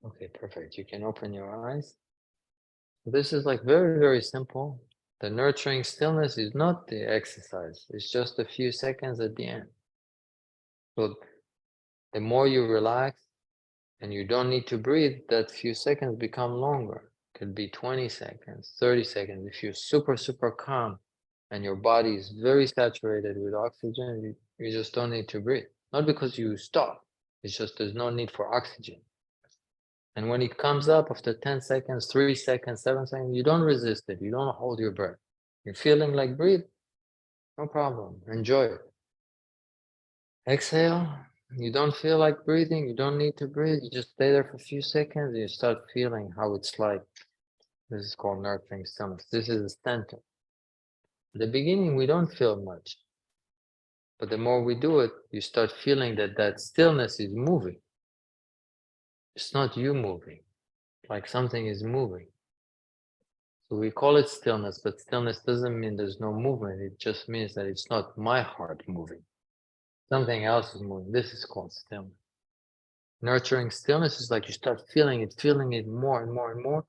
[SPEAKER 1] Okay, perfect. You can open your eyes. This is like very, very simple. The nurturing stillness is not the exercise. It's just a few seconds at the end. So the more you relax and you don't need to breathe, that few seconds become longer. Could be 20 seconds, 30 seconds. If you're super, super calm and your body is very saturated with oxygen, you just don't need to breathe. Not because you stop. It's just there's no need for oxygen. And when it comes up after 10 seconds, 3 seconds, 7 seconds, you don't resist it. You don't hold your breath. You're feeling like breathe, no problem. Enjoy it. Exhale. You don't feel like breathing. You don't need to breathe. You just stay there for a few seconds and you start feeling how it's like. This is called nurturing stillness. This is the center. At the beginning, we don't feel much. But the more we do it, you start feeling that that stillness is moving. It's not you moving, like something is moving. So we call it stillness, but stillness doesn't mean there's no movement. It just means that it's not my heart moving. Something else is moving. This is called stillness. Nurturing stillness is like you start feeling it more and more and more.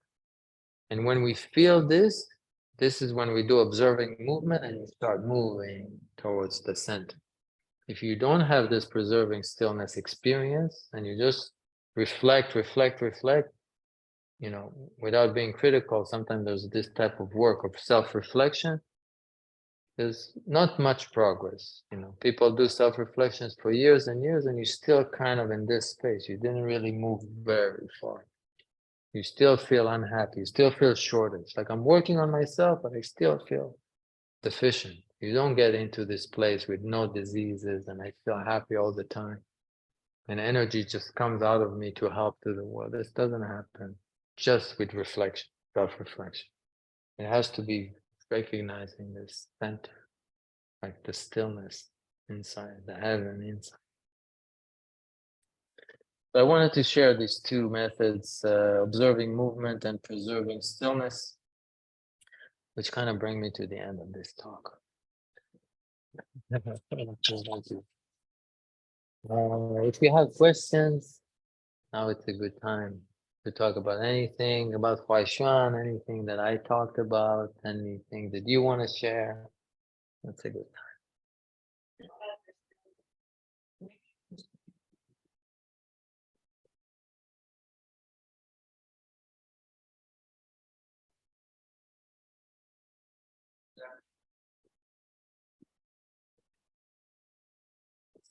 [SPEAKER 1] And when we feel this, this is when we do observing movement and you start moving towards the center. If you don't have this preserving stillness experience and you just reflect, you know, without being critical, sometimes there's this type of work of self-reflection. There's not much progress. You know, people do self-reflections for years and years, and you're still kind of in this space. You didn't really move very far. You still feel unhappy. You still feel shortage. Like I'm working on myself, but I still feel deficient. You don't get into this place with no diseases, and I feel happy all the time. And energy just comes out of me to help to the world. This doesn't happen just with reflection, self-reflection. It has to be recognizing this center, like the stillness inside, the heaven inside. So I wanted to share these two methods, observing movement and preserving stillness, which kind of bring me to the end of this talk. If you have questions, now it's a good time to talk about anything about Xuan, anything that I talked about, anything that you want to share. That's a good time.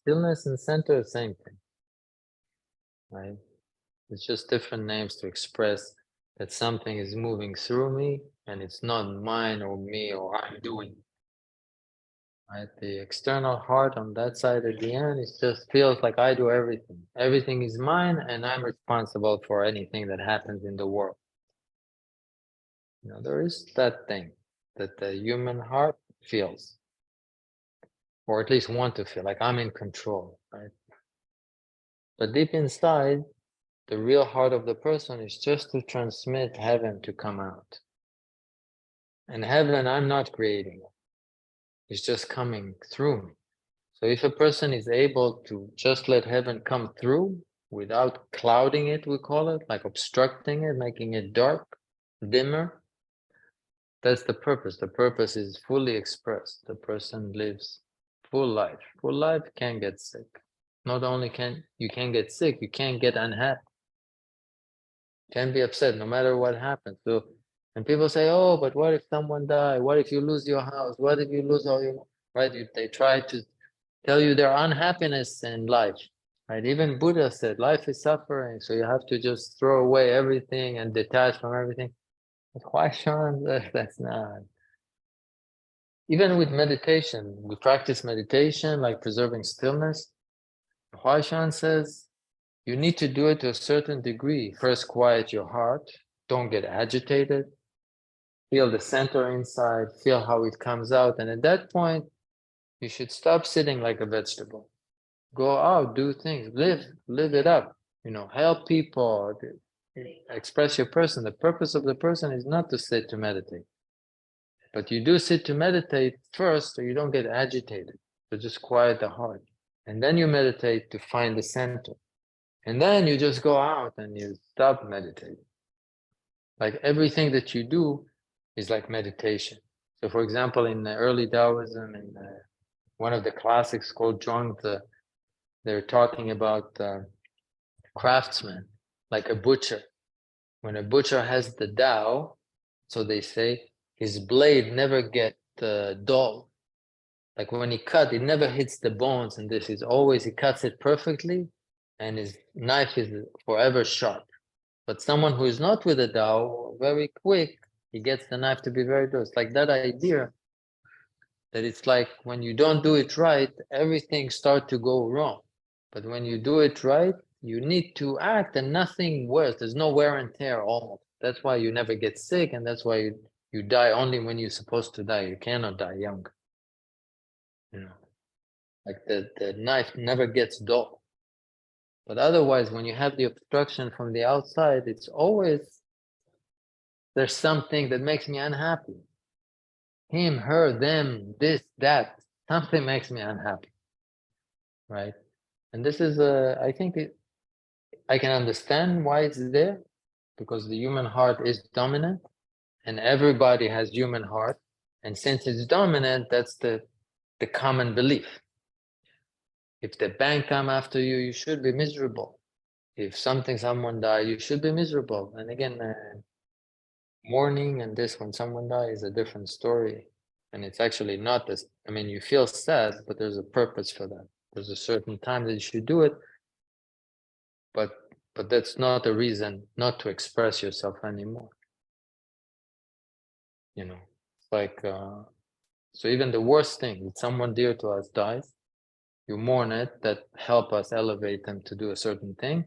[SPEAKER 1] Stillness and center, same thing, right? It's just different names to express that something is moving through me and it's not mine or me or I'm doing. Right? The external heart on that side at the end, it just feels like I do everything. Everything is mine and I'm responsible for anything that happens in the world. You know, there is that thing that the human heart feels, or at least want to feel, like I'm in control, right? But deep inside, the real heart of the person is just to transmit heaven to come out. And heaven, I'm not creating it. It's just coming through me. So if a person is able to just let heaven come through without clouding it, we call it, like obstructing it, making it dark, dimmer, that's the purpose. The purpose is fully expressed. The person lives full life. Full life can get sick. Not only can you can get sick, you can get unhappy. Can be upset no matter what happens. So, and people say, oh, but what if someone die? What if you lose your house? What if you lose all your, right? They try to tell you their unhappiness in life, right? Even Buddha said life is suffering, so you have to just throw away everything and detach from everything. But why, Sean? That's not. Even with meditation, we practice meditation like preserving stillness. Huai says you need to do it to a certain degree. First, quiet your heart. Don't get agitated. Feel the center inside. Feel how it comes out. And at that point, you should stop sitting like a vegetable. Go out, do things, live it up. You know, help people, express your person. The purpose of the person is not to sit to meditate. But you do sit to meditate first so you don't get agitated. So just quiet the heart. And then you meditate to find the center. And then you just go out and you stop meditating. Like everything that you do is like meditation. So for example, in the early Taoism, in one of the classics called Zhuangzi, they're talking about craftsmen, like a butcher. When a butcher has the Tao, so they say, his blade never get dull. Like when he cut, it never hits the bones, and this is always, he cuts it perfectly, and his knife is forever sharp. But someone who is not with the Tao, very quick, he gets the knife to be very dull. It's like that idea that it's like when you don't do it right, everything starts to go wrong. But when you do it right, you need to act and nothing wears. There's no wear and tear almost. That's why you never get sick, and that's why you die only when you're supposed to die. You cannot die young. You know, like the knife never gets dull. But otherwise, when you have the obstruction from the outside, it's always, there's something that makes me unhappy. Him, her, them, this, that, something makes me unhappy, right? And this is, I think I can understand why it's there, because the human heart is dominant, and everybody has human heart. And since it's dominant, that's the common belief. If the bank come after you, you should be miserable. If someone died, you should be miserable. And again, mourning and this, when someone dies, is a different story. And it's actually not this. I mean, you feel sad, but there's a purpose for that. There's a certain time that you should do it, but that's not a reason not to express yourself anymore. You know, it's like, so even the worst thing, if someone dear to us dies, you mourn it, that help us elevate them to do a certain thing.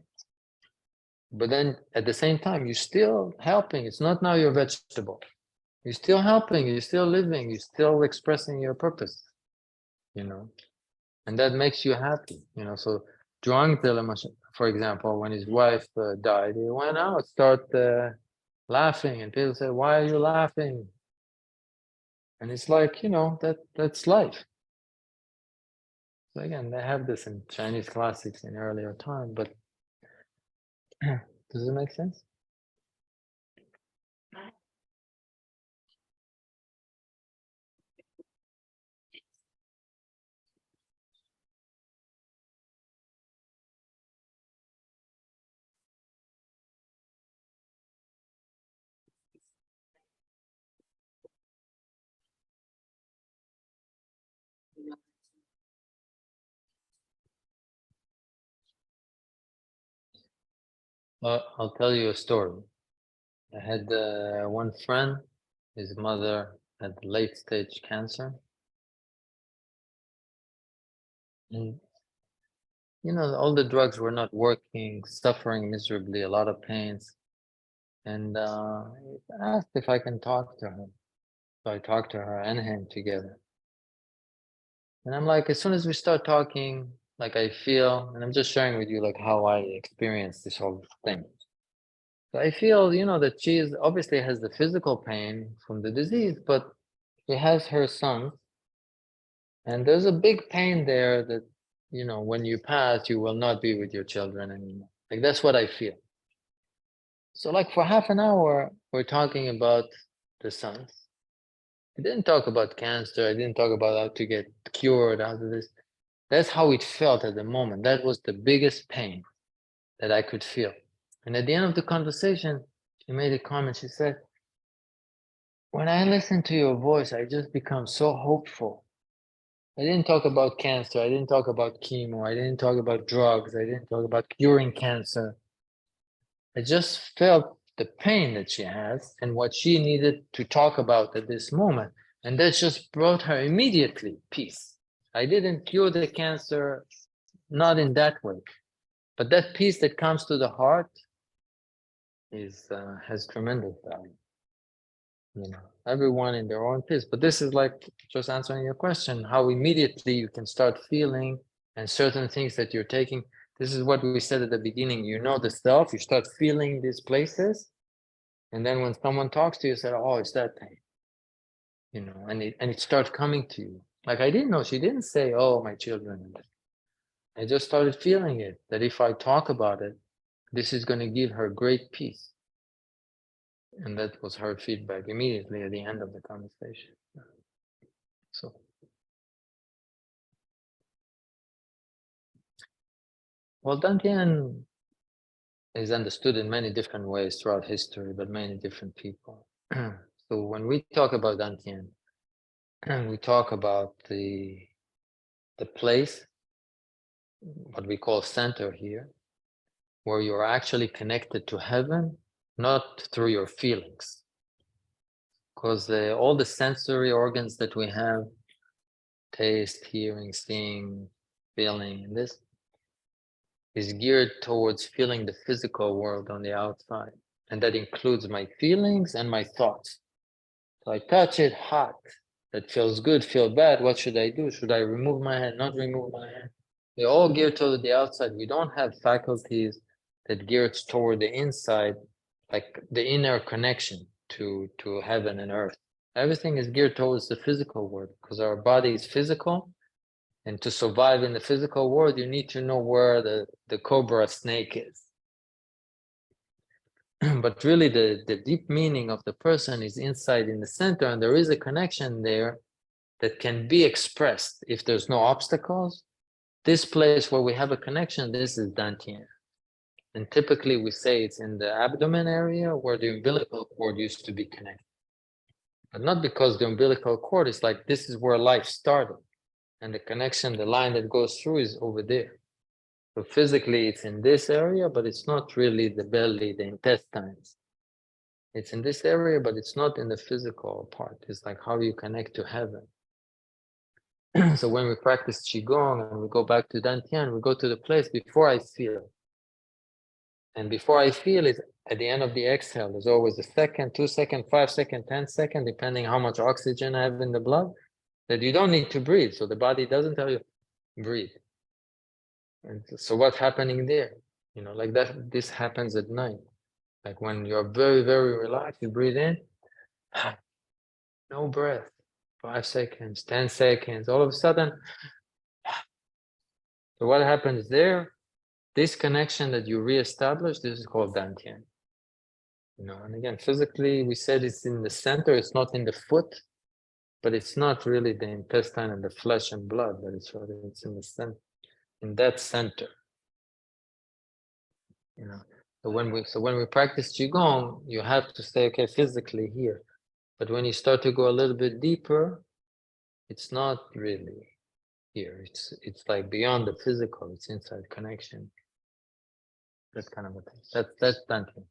[SPEAKER 1] But then at the same time, you're still helping. It's not now you're vegetable. You're still helping, you're still living, you're still expressing your purpose, you know, and that makes you happy, you know. So Zhuangzi, for example, when his wife died, he went out, start laughing, and people say, why are you laughing? And it's like, you know, that's life. So again, they have this in Chinese classics in earlier time, but does it make sense? I'll tell you a story. I had one friend, his mother had late stage cancer. And you know, all the drugs were not working, suffering miserably, a lot of pains. And I asked if I can talk to her. So I talked to her and him together. And I'm like, as soon as we start talking, like I feel, and I'm just sharing with you like how I experienced this whole thing. So I feel, you know, that she is obviously has the physical pain from the disease, but she has her son. And there's a big pain there that, you know, when you pass, you will not be with your children anymore. Like that's what I feel. So like for half an hour, we're talking about the sons. I didn't talk about cancer. I didn't talk about how to get cured, how to this. That's how it felt at the moment. That was the biggest pain that I could feel. And at the end of the conversation, she made a comment. She said, when I listen to your voice, I just become so hopeful. I didn't talk about cancer. I didn't talk about chemo. I didn't talk about drugs. I didn't talk about curing cancer. I just felt the pain that she has and what she needed to talk about at this moment. And that just brought her immediately peace. I didn't cure the cancer, not in that way. But that peace that comes to the heart is has tremendous value. You know, everyone in their own peace. But this is like just answering your question, how immediately you can start feeling and certain things that you're taking. This is what we said at the beginning. You know the self, you start feeling these places. And then when someone talks to you, say, oh, it's that pain. and it started coming to you. Like I didn't know, she didn't say, "Oh, my children." I just started feeling it, that if I talk about it, this is going to give her great peace. And that was her feedback immediately at the end of the conversation. So, well, Dantian is understood in many different ways throughout history, but many different people. So when we talk about Dantian, we talk about the place, what we call center here, where you're actually connected to heaven, not through your feelings. Because all the sensory organs that we have, taste, hearing, seeing, feeling, and this is geared towards feeling the physical world on the outside. And that includes my feelings and my thoughts. So I touch it, hot. That feels good, feel bad. What should I do? Should I remove my hand, not remove my hand? They're all geared toward the outside. We don't have faculties that geared toward the inside, like the inner connection to heaven and earth. Everything is geared towards the physical world because our body is physical. And to survive in the physical world, you need to know where the cobra snake is. But really, the deep meaning of the person is inside in the center, and there is a connection there that can be expressed if there's no obstacles. This place where we have a connection, this is Dantian. And typically we say it's in the abdomen area where the umbilical cord used to be connected. But not because the umbilical cord is like, this is where life started. And the connection, the line that goes through is over there. So physically it's in this area, but it's not really the belly, the intestines. It's in this area, but it's not in the physical part. It's like how you connect to heaven. So when we practice Qigong and we go back to Dantian, we go to the place before I feel. And before I feel it, at the end of the exhale, there's always a second, 2 seconds, 5 seconds, 10 seconds, depending how much oxygen I have in the blood, that you don't need to breathe. So the body doesn't tell you, breathe. And so what's happening there? Like that, this happens at night. Like when you're very, very relaxed, you breathe in, no breath, 5 seconds, 10 seconds, all of a sudden. So what happens there? This connection that you reestablish, this is called Dantian. And again, physically, we said it's in the center, it's not in the foot, but it's not really the intestine and the flesh and blood, but it's in the center, in that center. So when we practice Qigong, you have to stay, okay, physically here. But when you start to go a little bit deeper, it's not really here. It's like beyond the physical, it's inside connection. That kind of a thing. That's Dantian.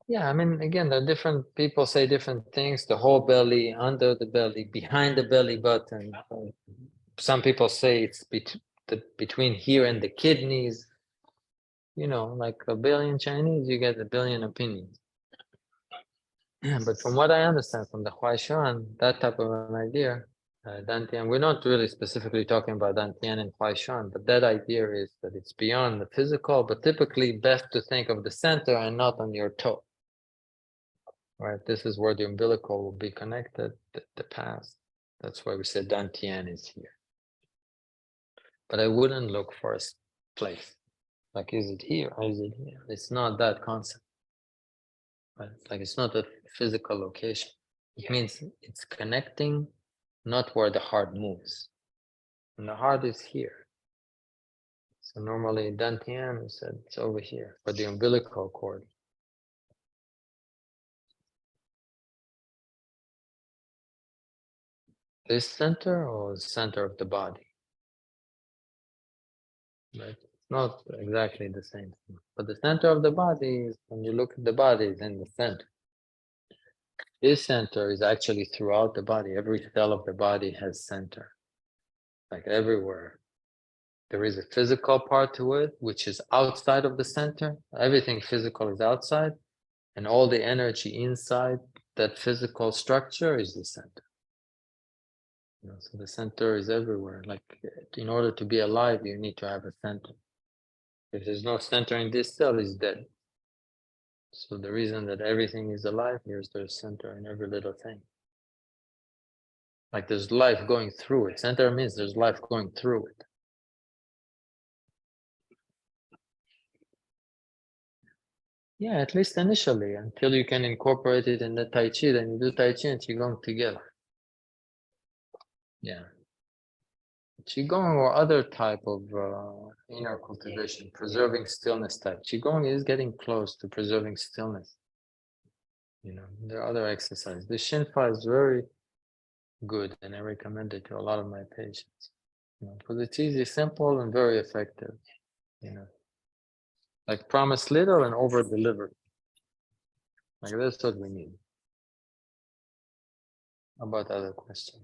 [SPEAKER 1] Yeah, I mean, again, there are different people say different things. The whole belly, under the belly, behind the belly button. Some people say it's between here and the kidneys. Like a billion Chinese, you get a billion opinions. But from what I understand from the Huai Xuan, that type of an idea, Dantian, we're not really specifically talking about Dantian and Huai Xuan, but that idea is that it's beyond the physical, but typically best to think of the center and not on your toe. Right, this is where the umbilical will be connected, the past. That's why we said Dantian is here. But I wouldn't look for a place. Like, is it here or is it here? It's not that concept. Right? Like, it's not a physical location. It means it's connecting, not where the heart moves. And the heart is here. So normally Dantian, we said it's over here, for the umbilical cord. This center or the center of the body? Right? It's not exactly the same thing. But the center of the body is, when you look at the body, is in the center. This center is actually throughout the body. Every cell of the body has center. Like everywhere. There is a physical part to it, which is outside of the center. Everything physical is outside. And all the energy inside that physical structure is the center. So the center is everywhere. Like, in order to be alive, you need to have a center. If there's no center in this cell, it's dead. So the reason that everything is alive, here's the center in every little thing. Like there's life going through it. Center means there's life going through it. Yeah, at least initially, until you can incorporate it in the Tai Chi, then you do Tai Chi and Qigong together. Yeah. Qigong or other type of inner cultivation, preserving stillness type. Qigong is getting close to preserving stillness. You know, there are other exercises. The Shinfa is very good and I recommend it to a lot of my patients. You know, because it's easy, simple, and very effective. You know, like promise little and over deliver. Like that's what we need. How about other questions?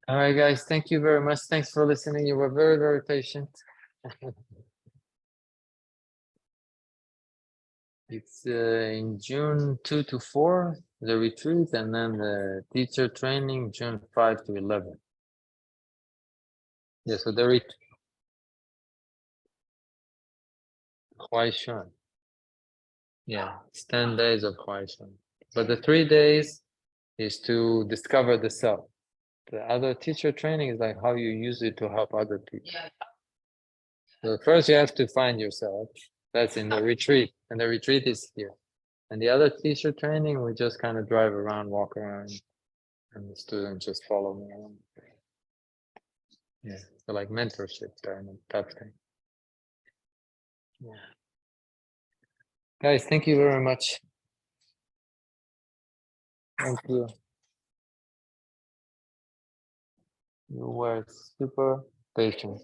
[SPEAKER 1] All right, guys. Thank you very much. Thanks for listening. You were very, very patient. It's in June 2 to 4, the retreat, and then the teacher training, June 5 to 11. Yeah, so the retreat, Huai Xuan. Yeah, it's 10 days of Huai Xuan. But the 3 days is to discover the self. The other teacher training is like how you use it to help other people. So first you have to find yourself. That's in the retreat, and the retreat is here. And the other teacher training, we just kind of drive around, walk around, and the students just follow me around. Yeah, so like mentorship kind of type thing. Yeah. Guys, thank you very much. Thank you. You were super patient.